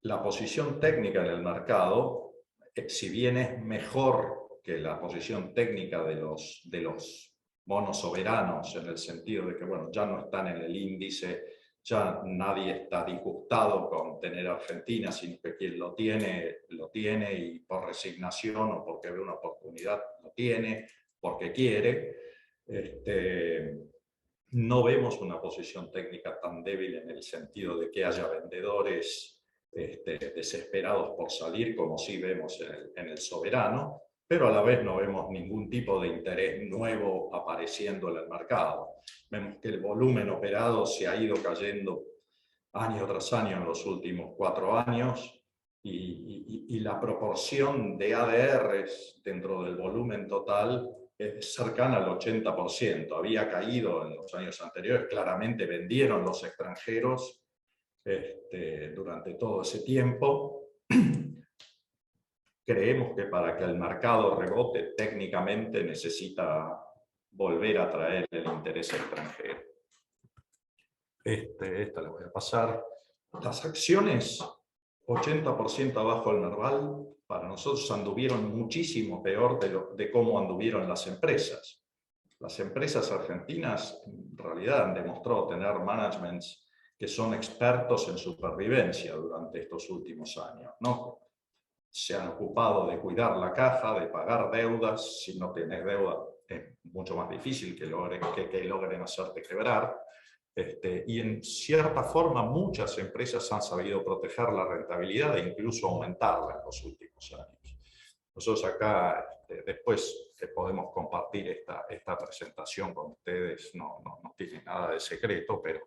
la posición técnica en el mercado, si bien es mejor que la posición técnica de los bonos soberanos, en el sentido de que bueno, ya no están en el índice, ya nadie está disgustado con tener Argentina, sino que quien lo tiene y por resignación o porque ve una oportunidad lo tiene, porque quiere. No vemos una posición técnica tan débil en el sentido de que haya vendedores desesperados por salir, como sí vemos en el soberano, pero a la vez no vemos ningún tipo de interés nuevo apareciendo en el mercado. Vemos que el volumen operado se ha ido cayendo año tras año en los últimos 4 años, y la proporción de ADRs dentro del volumen total es cercana al 80%. Había caído en los años anteriores, claramente vendieron los extranjeros durante todo ese tiempo. Creemos que para que el mercado rebote técnicamente necesita volver a traer el interés extranjero. Esta la voy a pasar. Las acciones, 80% abajo del Merval, para nosotros anduvieron muchísimo peor de cómo anduvieron las empresas. Las empresas argentinas en realidad han demostrado tener managements que son expertos en supervivencia durante estos últimos años, ¿no? Se han ocupado de cuidar la caja, de pagar deudas. Si no tenés deuda es mucho más difícil que logren hacerte quebrar. Y en cierta forma muchas empresas han sabido proteger la rentabilidad e incluso aumentarla en los últimos años. Nosotros acá después podemos compartir esta presentación con ustedes, no tiene nada de secreto, pero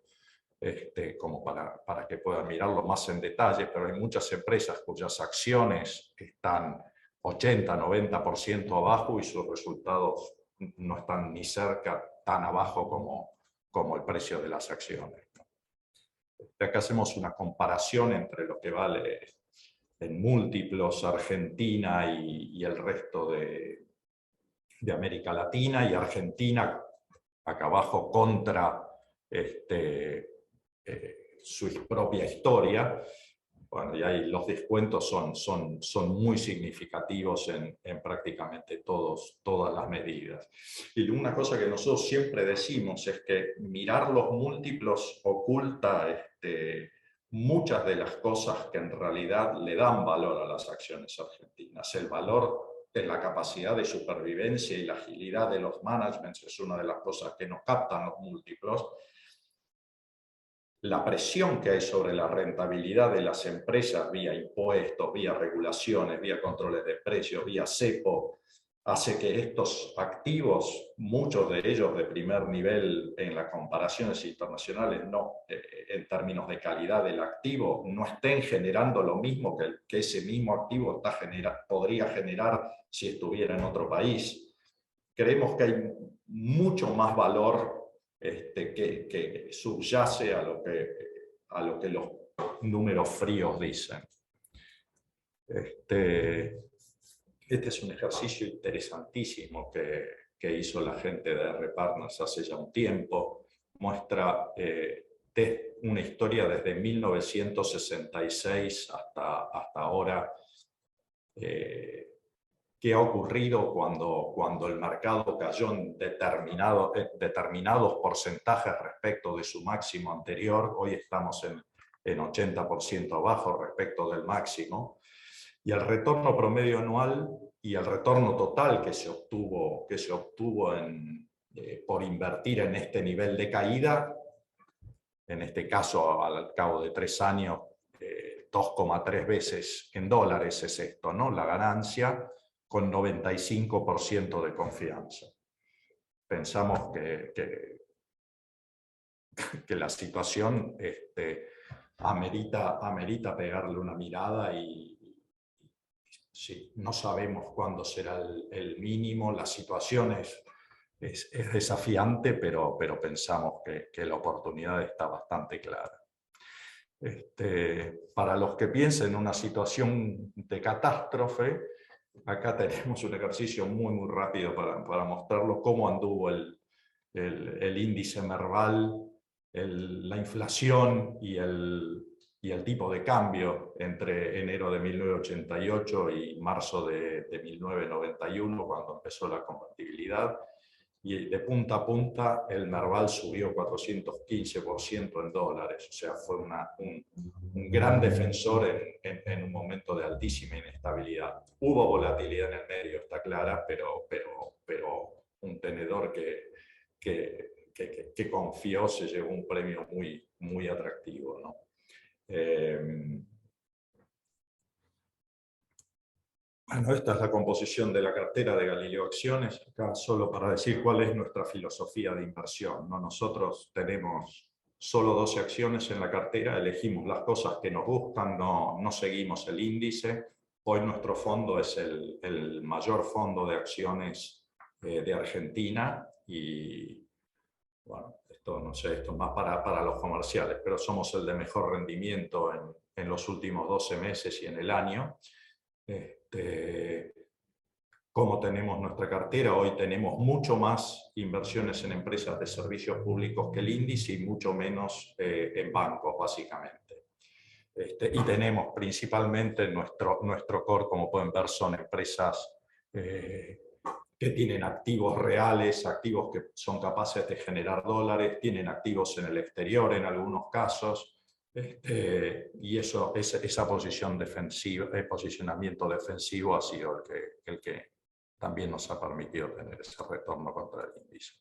como para que puedan mirarlo más en detalle, pero hay muchas empresas cuyas acciones están 80-90% abajo y sus resultados no están ni cerca tan abajo como el precio de las acciones. Acá hacemos una comparación entre lo que vale en múltiplos Argentina y el resto de América Latina, y Argentina acá abajo contra su propia historia. Bueno, y ahí los descuentos son muy significativos en prácticamente todas las medidas. Y una cosa que nosotros siempre decimos es que mirar los múltiplos oculta muchas de las cosas que en realidad le dan valor a las acciones argentinas. El valor de la capacidad de supervivencia y la agilidad de los managements es una de las cosas que nos captan los múltiplos. La presión que hay sobre la rentabilidad de las empresas vía impuestos, vía regulaciones, vía controles de precios, vía cepo, hace que estos activos, muchos de ellos de primer nivel en las comparaciones internacionales, no, en términos de calidad del activo, no estén generando lo mismo que ese mismo activo podría generar si estuviera en otro país. Creemos que hay mucho más valor que subyace a lo que los números fríos dicen. Este es un ejercicio interesantísimo que hizo la gente de R-Partners hace ya un tiempo. Muestra una historia desde 1966 hasta ahora. ¿Qué ha ocurrido cuando el mercado cayó en determinados porcentajes respecto de su máximo anterior? Hoy estamos en 80% abajo respecto del máximo. Y el retorno promedio anual y el retorno total que se obtuvo por invertir en este nivel de caída, en este caso al cabo de 3 años, 2,3 veces en dólares es esto, ¿no? La ganancia, con 95% de confianza. Pensamos que la situación amerita pegarle una mirada y sí, no sabemos cuándo será el mínimo. La situación es desafiante, pero pensamos que la oportunidad está bastante clara. Para los que piensen en una situación de catástrofe, acá tenemos un ejercicio muy rápido para mostrarlo cómo anduvo el índice Merval, la inflación y el tipo de cambio entre enero de 1988 y marzo de 1991, cuando empezó la convertibilidad. Y de punta a punta el Merval subió 415% en dólares, o sea, fue un gran defensor en un momento de altísima inestabilidad. Hubo volatilidad en el medio, está clara, pero un tenedor que confió se llevó un premio muy atractivo, ¿no? Bueno, esta es la composición de la cartera de Galileo Acciones, acá solo para decir cuál es nuestra filosofía de inversión, ¿no? Nosotros tenemos solo 12 acciones en la cartera, elegimos las cosas que nos gustan, no seguimos el índice. Hoy nuestro fondo es el mayor fondo de acciones de Argentina y, bueno, esto no sé, esto es más para los comerciales, pero somos el de mejor rendimiento en los últimos 12 meses y en el año. ¿Cómo tenemos nuestra cartera? Hoy tenemos mucho más inversiones en empresas de servicios públicos que el índice y mucho menos en bancos, básicamente. Y tenemos principalmente nuestro core, como pueden ver, son empresas que tienen activos reales, activos que son capaces de generar dólares, tienen activos en el exterior en algunos casos. Y esa posicionamiento defensivo ha sido el que también nos ha permitido tener ese retorno contra el índice.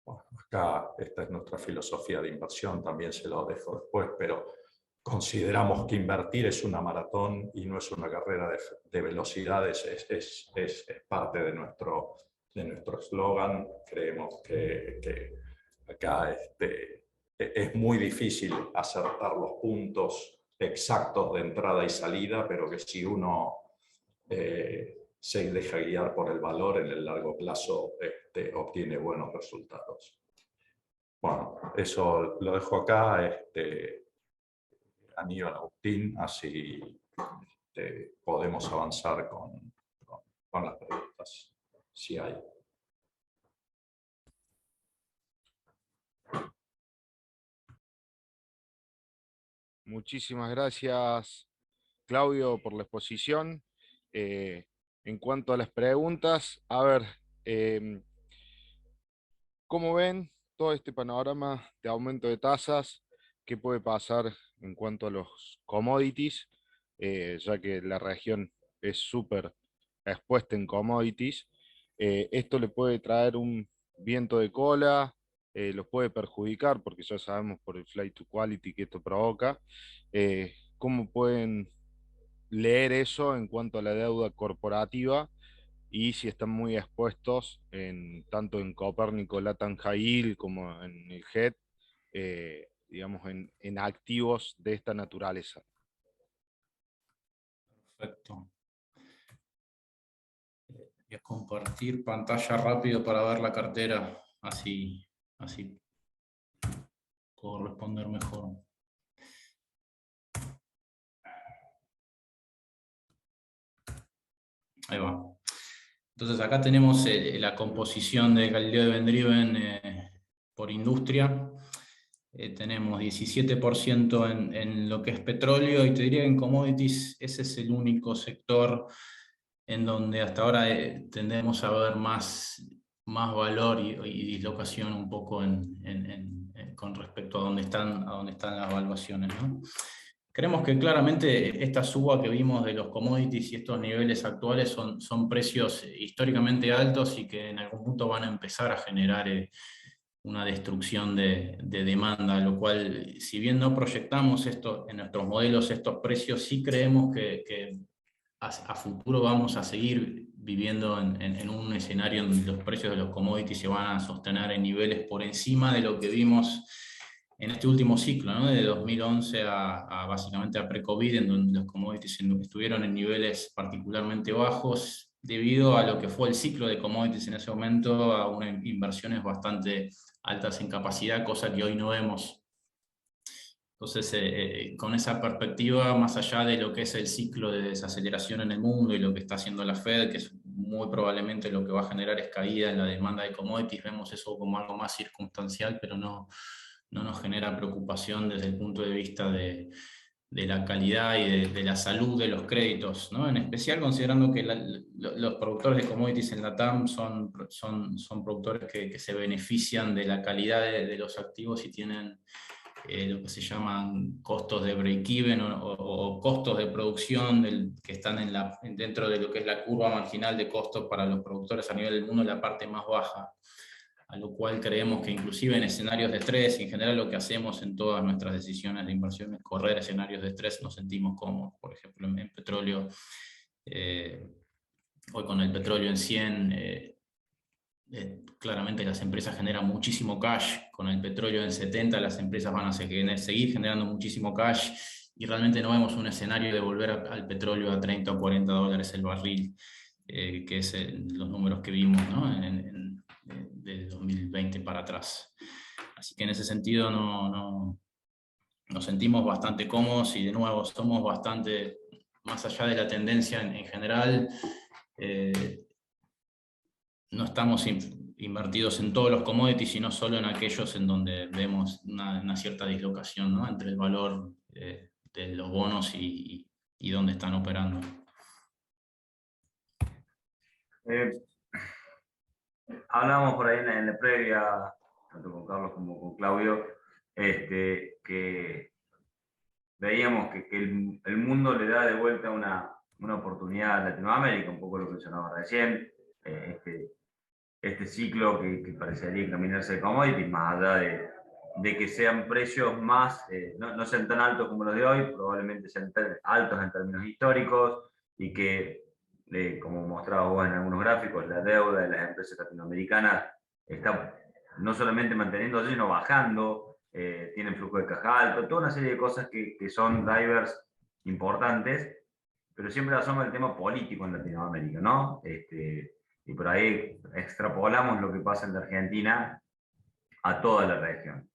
Bueno, acá esta es nuestra filosofía de inversión, también se lo dejo después, pero consideramos que invertir es una maratón y no es una carrera de velocidades, es parte de nuestro eslogan. Creemos que acá es muy difícil acertar los puntos exactos de entrada y salida, pero que si uno se deja guiar por el valor en el largo plazo, obtiene buenos resultados. Bueno, eso lo dejo acá, Aníbal, Agustín, así podemos avanzar con las preguntas, si hay. Muchísimas gracias, Claudio, por la exposición. En cuanto a las preguntas, a ver, ¿cómo ven todo este panorama de aumento de tasas? ¿Qué puede pasar en cuanto a los commodities? Ya que la región es súper expuesta en commodities. Esto le puede traer un viento de cola, los puede perjudicar, porque ya sabemos por el flight to quality que esto provoca. ¿Cómo pueden leer eso en cuanto a la deuda corporativa y si están muy expuestos tanto en Copérnico Latam High Yield como en el HED, digamos, en activos de esta naturaleza. Perfecto. Voy a compartir pantalla rápido para ver la cartera, así puedo responder mejor. Ahí va. Entonces acá tenemos la composición de Galileo Event Driven por industria. Tenemos 17% en lo que es petróleo, y te diría que en commodities ese es el único sector en donde hasta ahora tendemos a ver más valor y dislocación un poco con respecto a dónde están las evaluaciones, ¿no? Creemos que claramente esta suba que vimos de los commodities y estos niveles actuales son precios históricamente altos y que en algún punto van a empezar a generar una destrucción de demanda, lo cual, si bien no proyectamos esto en nuestros modelos, estos precios, sí creemos que a futuro vamos a seguir viviendo en un escenario donde los precios de los commodities se van a sostener en niveles por encima de lo que vimos en este último ciclo, ¿no? De 2011 básicamente a pre-COVID, en donde los commodities estuvieron en niveles particularmente bajos, debido a lo que fue el ciclo de commodities en ese momento, a unas inversiones bastante altas en capacidad, cosa que hoy no vemos. Entonces, con esa perspectiva, más allá de lo que es el ciclo de desaceleración en el mundo y lo que está haciendo la Fed, que es muy probablemente lo que va a generar es caída en la demanda de commodities, vemos eso como algo más circunstancial, pero no nos genera preocupación desde el punto de vista de la calidad y de la salud de los créditos, ¿no? En especial considerando que los productores de commodities en LATAM son productores que se benefician de la calidad de los activos y tienen lo que se llaman costos de break-even o costos de producción que están dentro de lo que es la curva marginal de costos para los productores a nivel del mundo, la parte más baja, a lo cual creemos que inclusive en escenarios de estrés, en general lo que hacemos en todas nuestras decisiones de inversión es correr escenarios de estrés, nos sentimos cómodos. Por ejemplo, en petróleo, hoy con el petróleo en 100, claramente las empresas generan muchísimo cash. Con el petróleo en 70 las empresas van a seguir generando muchísimo cash, y realmente no vemos un escenario de volver al petróleo a 30 o 40 dólares el barril, que es los números que vimos, ¿no? De 2020 para atrás. Así que en ese sentido nos sentimos bastante cómodos, y de nuevo somos bastante, más allá de la tendencia en general, no estamos invertidos en todos los commodities, sino solo en aquellos en donde vemos una cierta dislocación, ¿no? Entre el valor de los bonos y dónde están operando. Hablábamos por ahí en la previa, tanto con Carlos como con Claudio, que veíamos que el mundo le da de vuelta una oportunidad a Latinoamérica, un poco lo que mencionaba recién, este ciclo que parecería encaminarse de commodities, más allá de que sean precios más, no sean tan altos como los de hoy, probablemente sean altos en términos históricos, y que, como mostraba vos en algunos gráficos, la deuda de las empresas latinoamericanas está no solamente manteniéndose, sino bajando, tienen flujo de caja alto, toda una serie de cosas que son drivers importantes, pero siempre asoma el tema político en Latinoamérica, ¿no? Y por ahí extrapolamos lo que pasa en la Argentina a toda la región.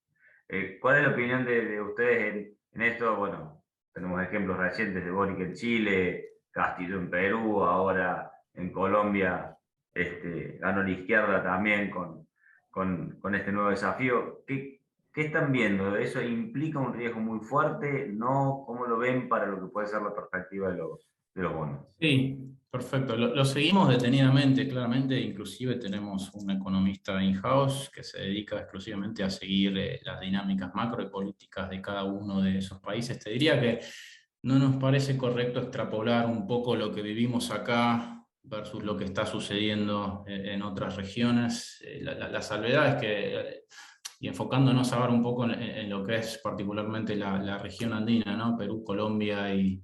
¿Cuál es la opinión de ustedes en esto? Bueno, tenemos ejemplos recientes de Boric en Chile, Castillo en Perú, ahora en Colombia ganó la izquierda también con este nuevo desafío. ¿Qué están viendo? ¿Eso implica un riesgo muy fuerte? ¿No? ¿Cómo lo ven para lo que puede ser la perspectiva de los bonos? Sí, perfecto. Lo seguimos detenidamente, claramente. Inclusive tenemos un economista in-house que se dedica exclusivamente a seguir las dinámicas macro y políticas de cada uno de esos países. Te diría que no nos parece correcto extrapolar un poco lo que vivimos acá versus lo que está sucediendo en otras regiones. La salvedad es que, y enfocándonos ahora un poco en lo que es particularmente la región andina, ¿no? Perú, Colombia y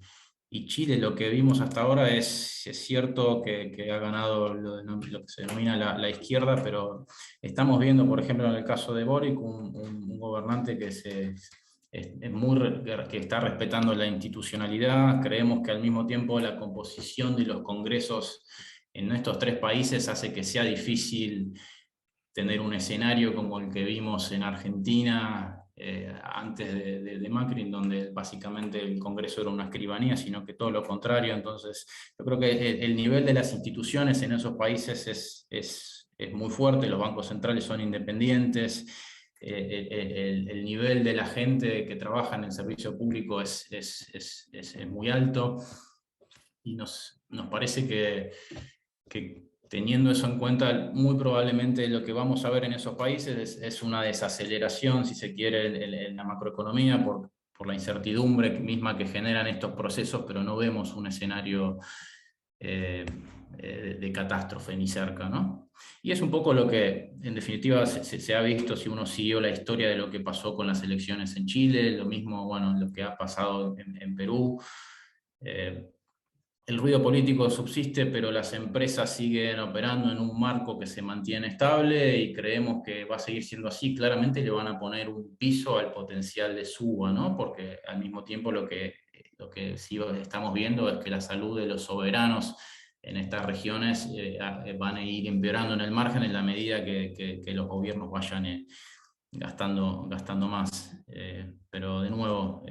Y Chile, lo que vimos hasta ahora es cierto que ha ganado lo que se denomina la izquierda, pero estamos viendo, por ejemplo, en el caso de Boric, un gobernante que que está respetando la institucionalidad. Creemos que al mismo tiempo la composición de los congresos en estos tres países hace que sea difícil tener un escenario como el que vimos en Argentina antes de Macri, donde básicamente el Congreso era una escribanía, sino que todo lo contrario. Entonces, yo creo que el nivel de las instituciones en esos países es muy fuerte, los bancos centrales son independientes, el nivel de la gente que trabaja en el servicio público es muy alto, y nos parece que teniendo eso en cuenta, muy probablemente lo que vamos a ver en esos países es una desaceleración, si se quiere, en la macroeconomía por la incertidumbre misma que generan estos procesos, pero no vemos un escenario de catástrofe ni cerca, ¿no? Y es un poco lo que, en definitiva, se ha visto si uno siguió la historia de lo que pasó con las elecciones en Chile, lo mismo, bueno, lo que ha pasado en Perú. El ruido político subsiste, pero las empresas siguen operando en un marco que se mantiene estable y creemos que va a seguir siendo así. Claramente le van a poner un piso al potencial de suba, ¿no? Porque al mismo tiempo lo que sí estamos viendo es que la salud de los soberanos en estas regiones van a ir empeorando en el margen en la medida que los gobiernos vayan gastando más. Pero de nuevo...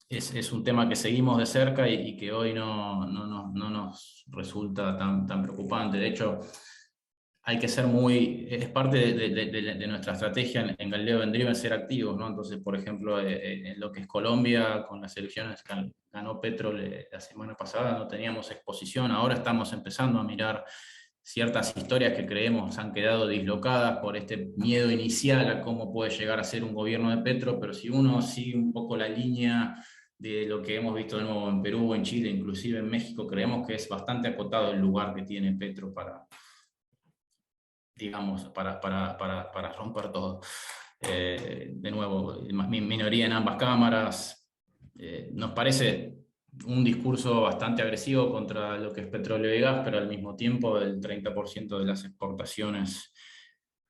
es un tema que seguimos de cerca y que hoy no nos resulta tan preocupante. De hecho, hay que ser es parte de nuestra estrategia en Galileo Driven ser activos, ¿no? Entonces, por ejemplo, en lo que es Colombia, con las elecciones que ganó Petro la semana pasada, no teníamos exposición. Ahora estamos empezando a mirar ciertas historias que creemos han quedado dislocadas por este miedo inicial a cómo puede llegar a ser un gobierno de Petro, pero si uno sigue un poco la línea de lo que hemos visto de nuevo en Perú, en Chile, inclusive en México, creemos que es bastante acotado el lugar que tiene Petro digamos, para romper todo. De nuevo, minoría en ambas cámaras. Nos parece un discurso bastante agresivo contra lo que es petróleo y gas, pero al mismo tiempo el 30% de las exportaciones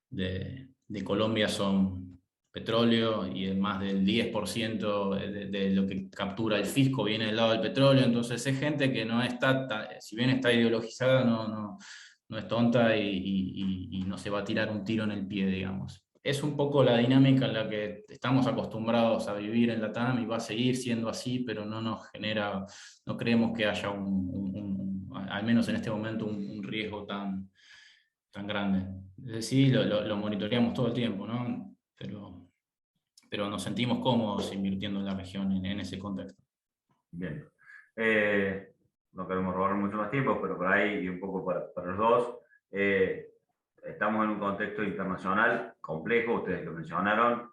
de Colombia son petróleo y más del 10% de lo que captura el fisco viene del lado del petróleo. Entonces es gente que no está, si bien está ideologizada, no es tonta y no se va a tirar un tiro en el pie, digamos. Es un poco la dinámica en la que estamos acostumbrados a vivir en LATAM y va a seguir siendo así, pero no creemos que haya al menos en este momento, un riesgo tan grande. Es decir, lo monitoreamos todo el tiempo, ¿no? Pero nos sentimos cómodos invirtiendo en la región en ese contexto. Bien. No queremos robar mucho más tiempo, pero por ahí y un poco para los dos. Estamos en un contexto internacional complejo, ustedes lo mencionaron.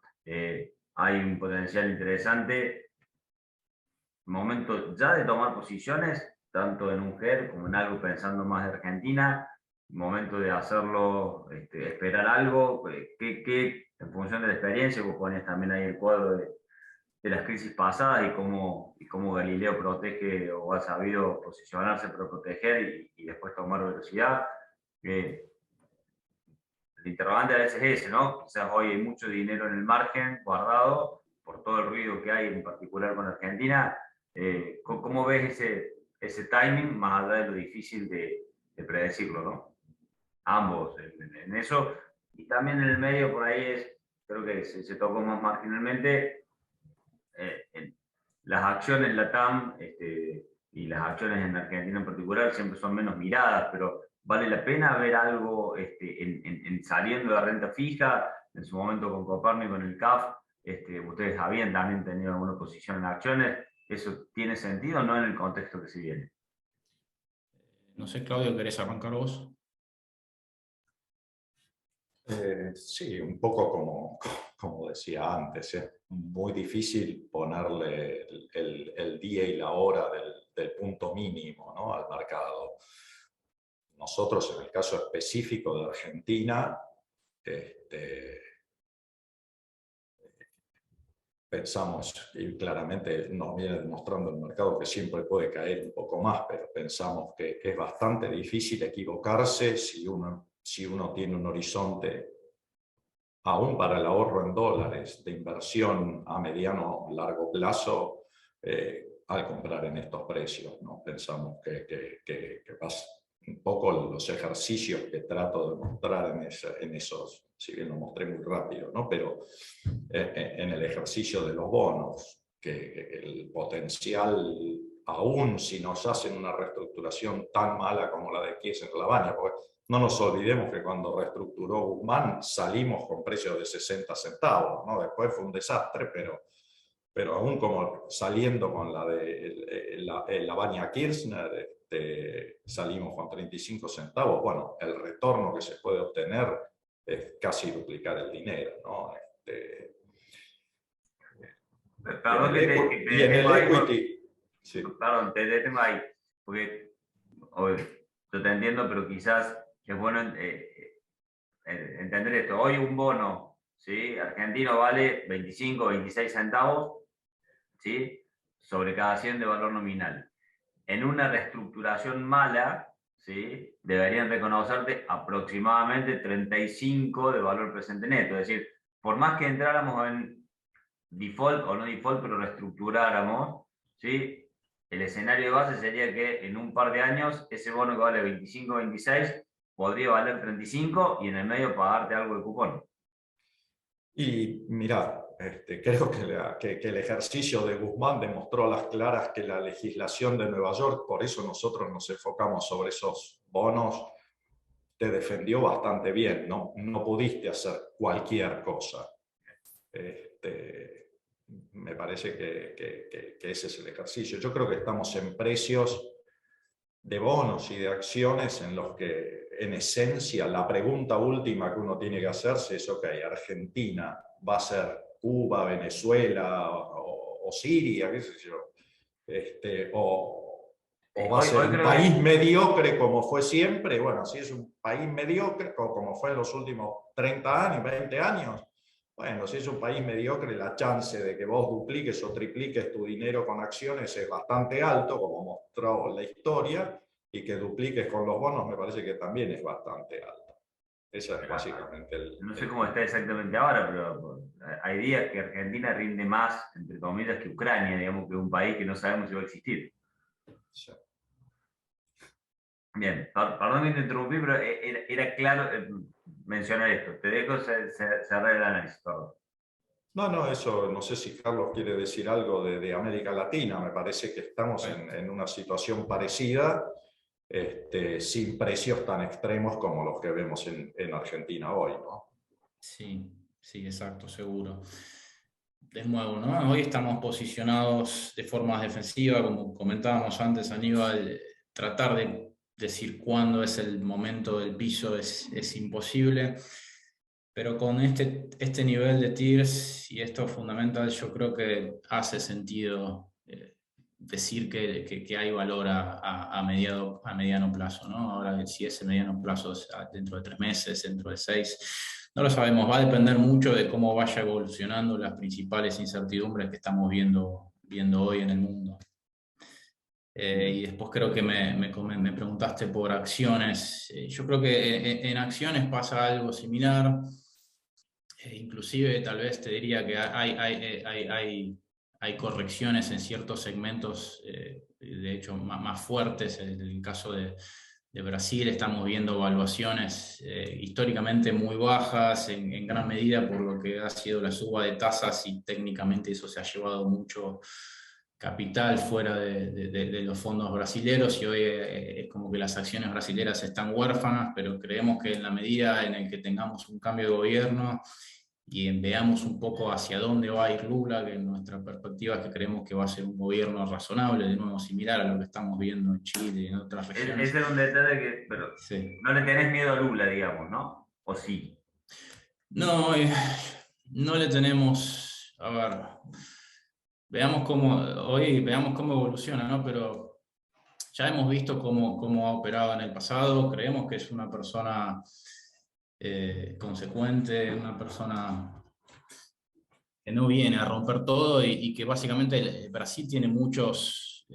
Hay un potencial interesante. Momento ya de tomar posiciones, tanto en un GER como en algo pensando más de Argentina. Momento de hacerlo, esperar algo. En función de la experiencia, vos pones también ahí el cuadro de las crisis pasadas y cómo Galileo protege o ha sabido posicionarse para proteger y después tomar velocidad. El interrogante a veces es ese, ¿no? Quizás hoy hay mucho dinero en el margen guardado por todo el ruido que hay, en particular con Argentina. ¿Cómo ves ese timing, más allá de lo difícil de predecirlo, ¿no? Ambos en eso. Y también en el medio, por ahí creo que se tocó más marginalmente, las acciones LATAM y las acciones en Argentina en particular siempre son menos miradas, pero vale la pena ver algo saliendo de la renta fija. En su momento con Copérnico, con el CAF, ustedes habían también tenido alguna posición en acciones. ¿Eso tiene sentido o no en el contexto que se viene? No sé, Claudio, ¿querés arrancar vos? Sí, un poco como decía antes, es muy difícil ponerle el día y la hora del punto mínimo, ¿no?, al mercado. Nosotros, en el caso específico de Argentina, pensamos, y claramente nos viene demostrando el mercado que siempre puede caer un poco más, pero pensamos que es bastante difícil equivocarse si uno tiene un horizonte, aún para el ahorro en dólares, de inversión a mediano o largo plazo, al comprar en estos precios, ¿no? Pensamos que un poco los ejercicios que trato de mostrar en esos, si bien lo mostré muy rápido, ¿no? Pero en el ejercicio de los bonos, que el potencial, aún si nos hacen una reestructuración tan mala como la de Kirchner-Lavagna, porque no nos olvidemos que cuando reestructuró Guzmán salimos con precios de 60 centavos, ¿no? Después fue un desastre, pero aún como saliendo con la de Lavagna-Kirchner, salimos con 35 centavos, bueno, el retorno que se puede obtener es casi duplicar el dinero, ¿no? Perdón que te y en el detengo ahí, equity, sí. perdón, te detengo ahí, porque yo te entiendo, pero quizás es bueno entender esto. Hoy un bono, ¿sí?, argentino vale 25 o 26 centavos, ¿sí?, sobre cada 100 de valor nominal. En una reestructuración mala, ¿sí?, deberían reconocerte aproximadamente 35 de valor presente neto. Es decir, por más que entráramos en default o no default, pero reestructuráramos, ¿sí?, el escenario de base sería que en un par de años ese bono que vale 25 o 26 podría valer 35 y en el medio pagarte algo de cupón. Y mira, creo que el ejercicio de Guzmán demostró a las claras que la legislación de Nueva York, por eso nosotros nos enfocamos sobre esos bonos, te defendió bastante bien, ¿no? No pudiste hacer cualquier cosa. Me parece que ese es el ejercicio. Yo creo que estamos en precios de bonos y de acciones en los que, en esencia, la pregunta última que uno tiene que hacerse es, ok, Argentina va a ser Cuba, Venezuela o Siria, qué sé yo, o va a ser un país mediocre como fue siempre. Bueno, si es un país mediocre, como fue en los últimos 30 años, 20 años, bueno, si es un país mediocre, la chance de que vos dupliques o tripliques tu dinero con acciones es bastante alto, como mostró la historia, y que dupliques con los bonos me parece que también es bastante alto. Esa es básicamente no sé cómo está exactamente ahora, pero hay días que Argentina rinde más, entre comillas, que Ucrania, digamos, que es un país que no sabemos si va a existir. Sí. Bien, perdón que te interrumpí, pero era claro mencionar esto. Te dejo cerrar el análisis, perdón. No, eso, no sé si Carlos quiere decir algo de América Latina. Me parece que estamos en una situación parecida, sin precios tan extremos como los que vemos en Argentina hoy, ¿no? Sí, sí, exacto, seguro. De nuevo, ¿no? Hoy estamos posicionados de forma defensiva, como comentábamos antes, Aníbal. Tratar de decir cuándo es el momento del piso es imposible, pero con este nivel de tiers y esto fundamental, yo creo que hace sentido decir que hay valor a mediano plazo, ¿no? Ahora, si ese mediano plazo es dentro de 3 meses, dentro de 6, no lo sabemos. Va a depender mucho de cómo vaya evolucionando las principales incertidumbres que estamos viendo hoy en el mundo. Y después creo que me preguntaste por acciones. Yo creo que en acciones pasa algo similar. Inclusive tal vez te diría que hay correcciones en ciertos segmentos, de hecho más fuertes. En el caso de Brasil estamos viendo valuaciones históricamente muy bajas, en gran medida por lo que ha sido la suba de tasas, y técnicamente eso se ha llevado mucho capital fuera de los fondos brasileros, y hoy es como que las acciones brasileras están huérfanas, pero creemos que en la medida en el que tengamos un cambio de gobierno y veamos un poco hacia dónde va a ir Lula, que en nuestra perspectiva es que creemos que va a ser un gobierno razonable, de nuevo similar a lo que estamos viendo en Chile y en otras regiones. Ese es un detalle que, pero Sí. no le tenés miedo a Lula, digamos, ¿no? ¿O sí? No, no le tenemos, a ver, veamos cómo evoluciona, ¿no? Pero ya hemos visto cómo ha operado en el pasado. Creemos que es una persona consecuente, una persona no viene a romper todo y que básicamente Brasil tiene muchos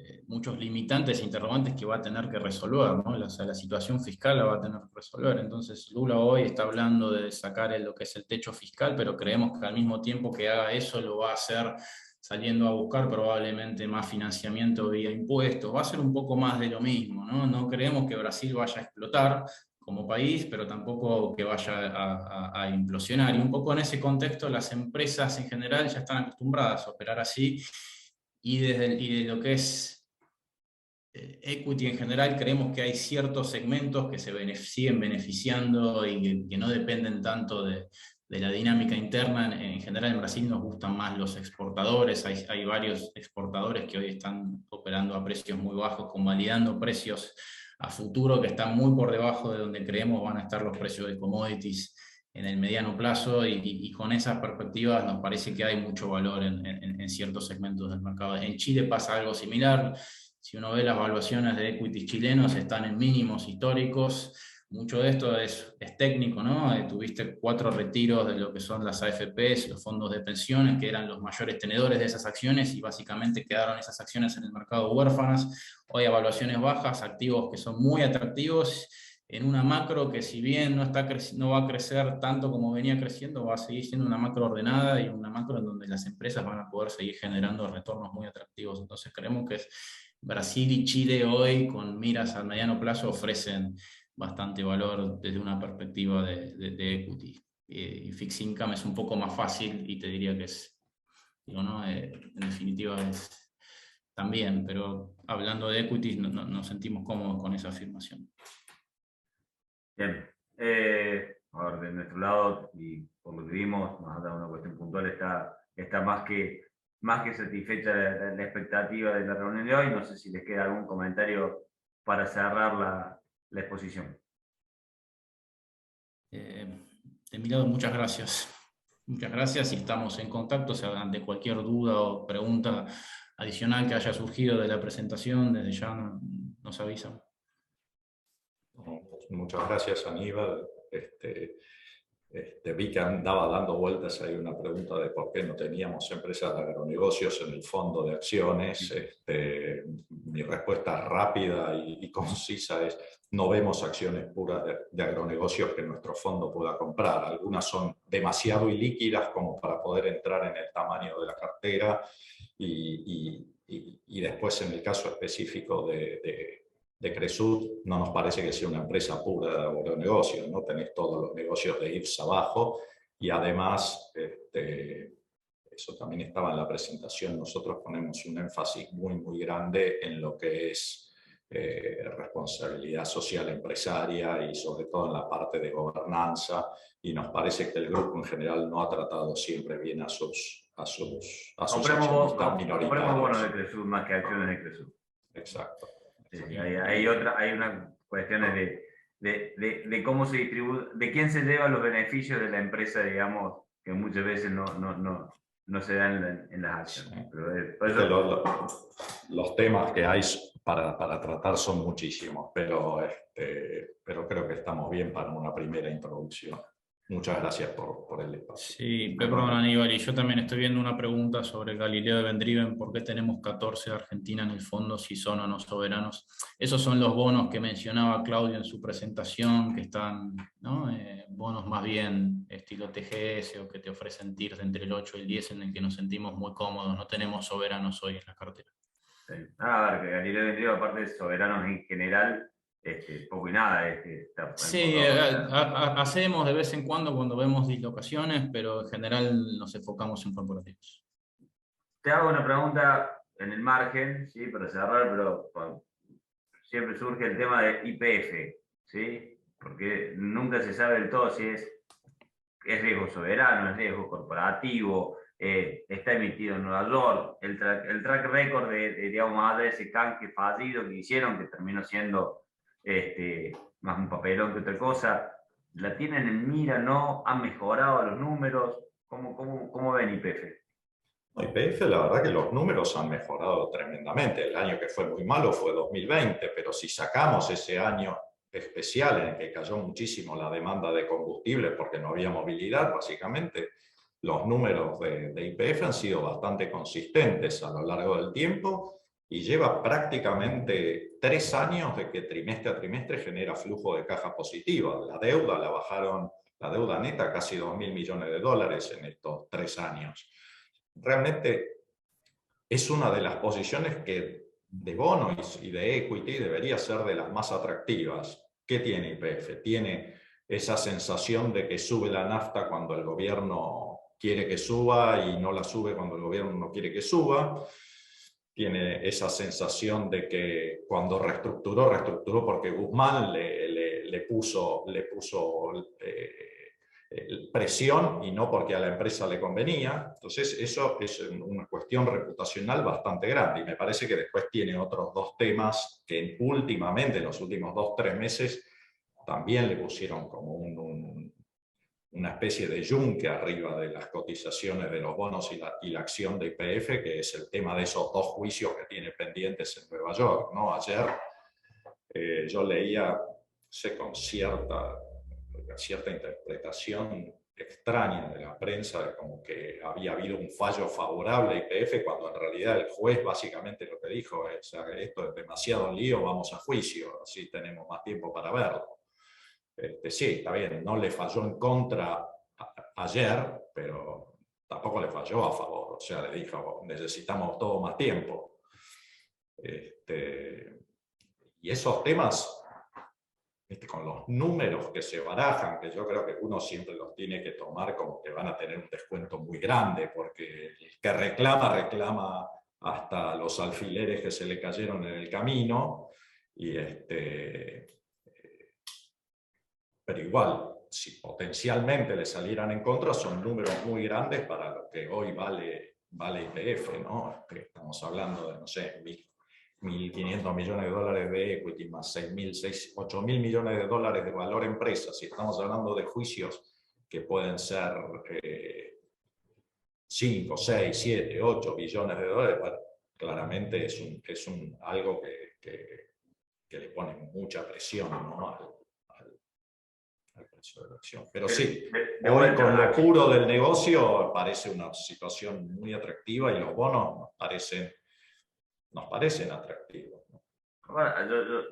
limitantes e interrogantes que va a tener que resolver, ¿no? O sea, la situación fiscal la va a tener que resolver. Entonces Lula hoy está hablando de sacar lo que es el techo fiscal, pero creemos que al mismo tiempo que haga eso lo va a hacer saliendo a buscar probablemente más financiamiento vía impuestos. Va a ser un poco más de lo mismo, ¿no? No creemos que Brasil vaya a explotar como país, pero tampoco que vaya a implosionar. Y un poco en ese contexto las empresas en general ya están acostumbradas a operar así, y de lo que es equity en general creemos que hay ciertos segmentos que siguen beneficiando y que no dependen tanto de la dinámica interna. En general en Brasil nos gustan más los exportadores, hay varios exportadores que hoy están operando a precios muy bajos, convalidando precios a futuro que están muy por debajo de donde creemos van a estar los precios de commodities en el mediano plazo, y con esas perspectivas nos parece que hay mucho valor en ciertos segmentos del mercado. En Chile pasa algo similar. Si uno ve las valuaciones de equities chilenos, están en mínimos históricos. Mucho de esto es técnico, ¿no? Tuviste 4 retiros de lo que son las AFPs, los fondos de pensiones, que eran los mayores tenedores de esas acciones, y básicamente quedaron esas acciones en el mercado huérfanas. Hoy evaluaciones bajas, activos que son muy atractivos, en una macro que si bien no va a crecer tanto como venía creciendo, va a seguir siendo una macro ordenada y una macro en donde las empresas van a poder seguir generando retornos muy atractivos. Entonces creemos que Brasil y Chile hoy, con miras al mediano plazo, ofrecen bastante valor desde una perspectiva de equity. Y fixed income es un poco más fácil y te diría que digo, ¿no? En definitiva es también, pero hablando de equities nos sentimos cómodos con esa afirmación. Bien. A ver, de nuestro lado, y por lo que vimos, más allá de una cuestión puntual, está más que satisfecha la expectativa de la reunión de hoy. No sé si les queda algún comentario para cerrar la exposición. De mi lado, muchas gracias. Muchas gracias, y estamos en contacto. O sea, ante cualquier duda o pregunta adicional que haya surgido de la presentación, desde ya nos avisan. Muchas gracias, Aníbal. Vi que andaba dando vueltas ahí una pregunta de por qué no teníamos empresas de agronegocios en el fondo de acciones. Mi respuesta rápida y concisa es: no vemos acciones puras de agronegocios que nuestro fondo pueda comprar. Algunas son demasiado ilíquidas como para poder entrar en el tamaño de la cartera, y después en el caso específico de Cresud, no nos parece que sea una empresa pura de agronegocios, ¿no? Tenés todos los negocios de IPS abajo, y además, eso también estaba en la presentación, nosotros ponemos un énfasis muy grande en lo que es responsabilidad social empresaria, y sobre todo en la parte de gobernanza, y nos parece que el grupo en general no ha tratado siempre bien a sus accionistas minoritarios. Compremos bonos de Cresud más que acciones de Cresud. Exacto. Sí, hay una cuestión de cómo se distribuye, de quién se lleva los beneficios de la empresa, digamos, que muchas veces no se dan en las acciones. Sí. Pero los temas que hay para tratar son muchísimos, pero creo que estamos bien para una primera introducción. Muchas gracias por el espacio. Sí, perdón, Aníbal, y yo también estoy viendo una pregunta sobre Galileo de Vendriven: ¿por qué tenemos 14 de Argentina en el fondo si son o no soberanos? Esos son los bonos que mencionaba Claudio en su presentación, que están, ¿no? Bonos más bien estilo TGS, o que te ofrecen TIRs de entre el 8 y el 10, en el que nos sentimos muy cómodos. No tenemos soberanos hoy en la cartera. Sí. A ver, que Galileo de Vendriven, aparte de soberanos en general, poco y nada. Sí, hacemos de vez en cuando vemos dislocaciones, pero en general nos enfocamos en corporativos. Te hago una pregunta en el margen, ¿sí? Para cerrar, pero siempre surge el tema de YPF, ¿sí? Porque nunca se sabe del todo si es riesgo soberano, es riesgo corporativo, está emitido en Nueva York. El track record digamos, de ese canje fallido que hicieron, que terminó siendo más un papelón que otra cosa, ¿la tienen en mira? ¿No? ¿Han mejorado los números? ¿Cómo ven YPF? YPF, la verdad que los números han mejorado tremendamente. El año que fue muy malo fue 2020, pero si sacamos ese año especial en el que cayó muchísimo la demanda de combustible porque no había movilidad, básicamente, los números de YPF han sido bastante consistentes a lo largo del tiempo y lleva prácticamente 3 años de que trimestre a trimestre genera flujo de caja positiva. La deuda la bajaron, la deuda neta, casi $2.000 millones en estos 3 años. Realmente es una de las posiciones que de bonos y de equity debería ser de las más atractivas. ¿Qué tiene YPF? Tiene esa sensación de que sube la nafta cuando el gobierno quiere que suba y no la sube cuando el gobierno no quiere que suba. Tiene esa sensación de que cuando reestructuró porque Guzmán le puso presión y no porque a la empresa le convenía. Entonces eso es una cuestión reputacional bastante grande y me parece que después tiene otros 2 temas que últimamente, en los últimos 2-3 meses, también le pusieron como una especie de yunque arriba de las cotizaciones de los bonos y la acción de YPF, que es el tema de esos 2 juicios que tiene pendientes en Nueva York, ¿no? Ayer yo leía, con cierta interpretación extraña de la prensa, de como que había habido un fallo favorable a YPF, cuando en realidad el juez básicamente lo que dijo es: esto es demasiado lío, vamos a juicio, así tenemos más tiempo para verlo. Sí, está bien, no le falló en contra ayer, pero tampoco le falló a favor. O sea, le dijo: necesitamos todo más tiempo. Y esos temas, con los números que se barajan, que yo creo que uno siempre los tiene que tomar como que van a tener un descuento muy grande, porque el que reclama hasta los alfileres que se le cayeron en el camino, y pero igual, si potencialmente le salieran en contra, son números muy grandes para lo que hoy vale YPF, ¿no? Estamos hablando de, no sé, 1.500 millones de dólares de equity, más 8.000 millones de dólares de valor empresa. Si estamos hablando de juicios que pueden ser 5, 6, 7, 8 billones de dólares, bueno, claramente es algo que le pone mucha presión, ¿no? al precio de la acción. Pero sí, hoy con lo puro del negocio parece una situación muy atractiva y los bonos nos parecen atractivos, ¿no? Bueno, yo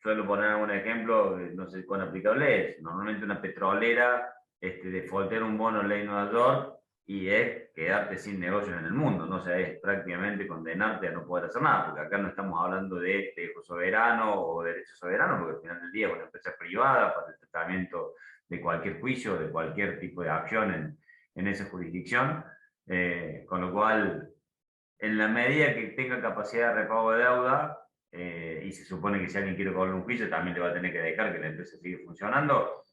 suelo poner un ejemplo, no sé cuán aplicable es. Normalmente una petrolera defaultea un bono en ley Nueva York y es quedarte sin negocios en el mundo, ¿no? O sea, es prácticamente condenarte a no poder hacer nada, porque acá no estamos hablando de tejo soberano o derecho soberano, porque al final del día es una empresa privada para el tratamiento de cualquier juicio, de cualquier tipo de acción en esa jurisdicción, con lo cual, en la medida que tenga capacidad de repago de deuda, y se supone que si alguien quiere cobrar un juicio, también le va a tener que dejar que la empresa siga funcionando.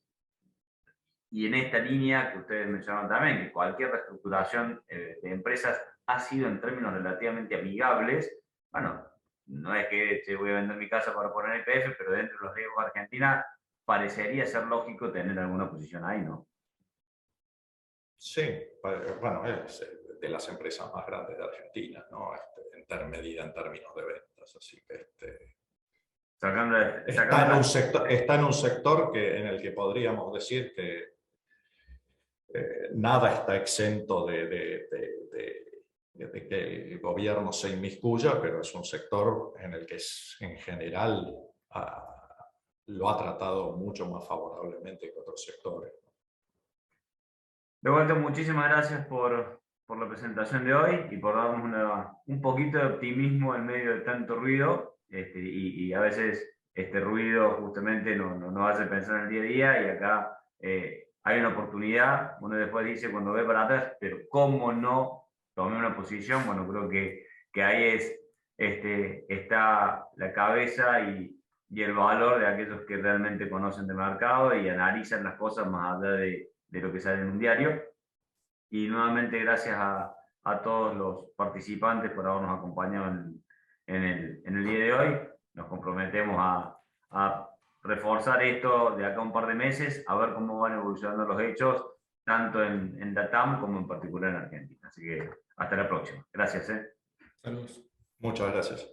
Y en esta línea que ustedes mencionaron también, que cualquier reestructuración de empresas ha sido en términos relativamente amigables. Bueno, no es que voy a vender mi casa para poner YPF, pero dentro de los riesgos de Argentina parecería ser lógico tener alguna posición ahí, ¿no? Sí, bueno, es de las empresas más grandes de Argentina, ¿no? Medida en términos de ventas, así que está en un sector en el que podríamos decir que nada está exento de que el gobierno se inmiscuya, pero es un sector en el que en general lo ha tratado mucho más favorablemente que otros sectores. De vuelta, muchísimas gracias por la presentación de hoy y por darnos un poquito de optimismo en medio de tanto ruido, y a veces este ruido justamente nos hace pensar en el día a día, y acá hay una oportunidad. Uno después dice cuando ve para atrás, pero ¿cómo no tomé una posición? Bueno, creo que ahí está la cabeza y el valor de aquellos que realmente conocen de mercado y analizan las cosas más allá de lo que sale en un diario. Y nuevamente gracias a todos los participantes por habernos acompañado en el día de hoy. Nos comprometemos a reforzar esto de acá a un par de meses, a ver cómo van evolucionando los hechos, tanto en LATAM como en particular en Argentina. Así que hasta la próxima. Gracias. Saludos. Muchas gracias.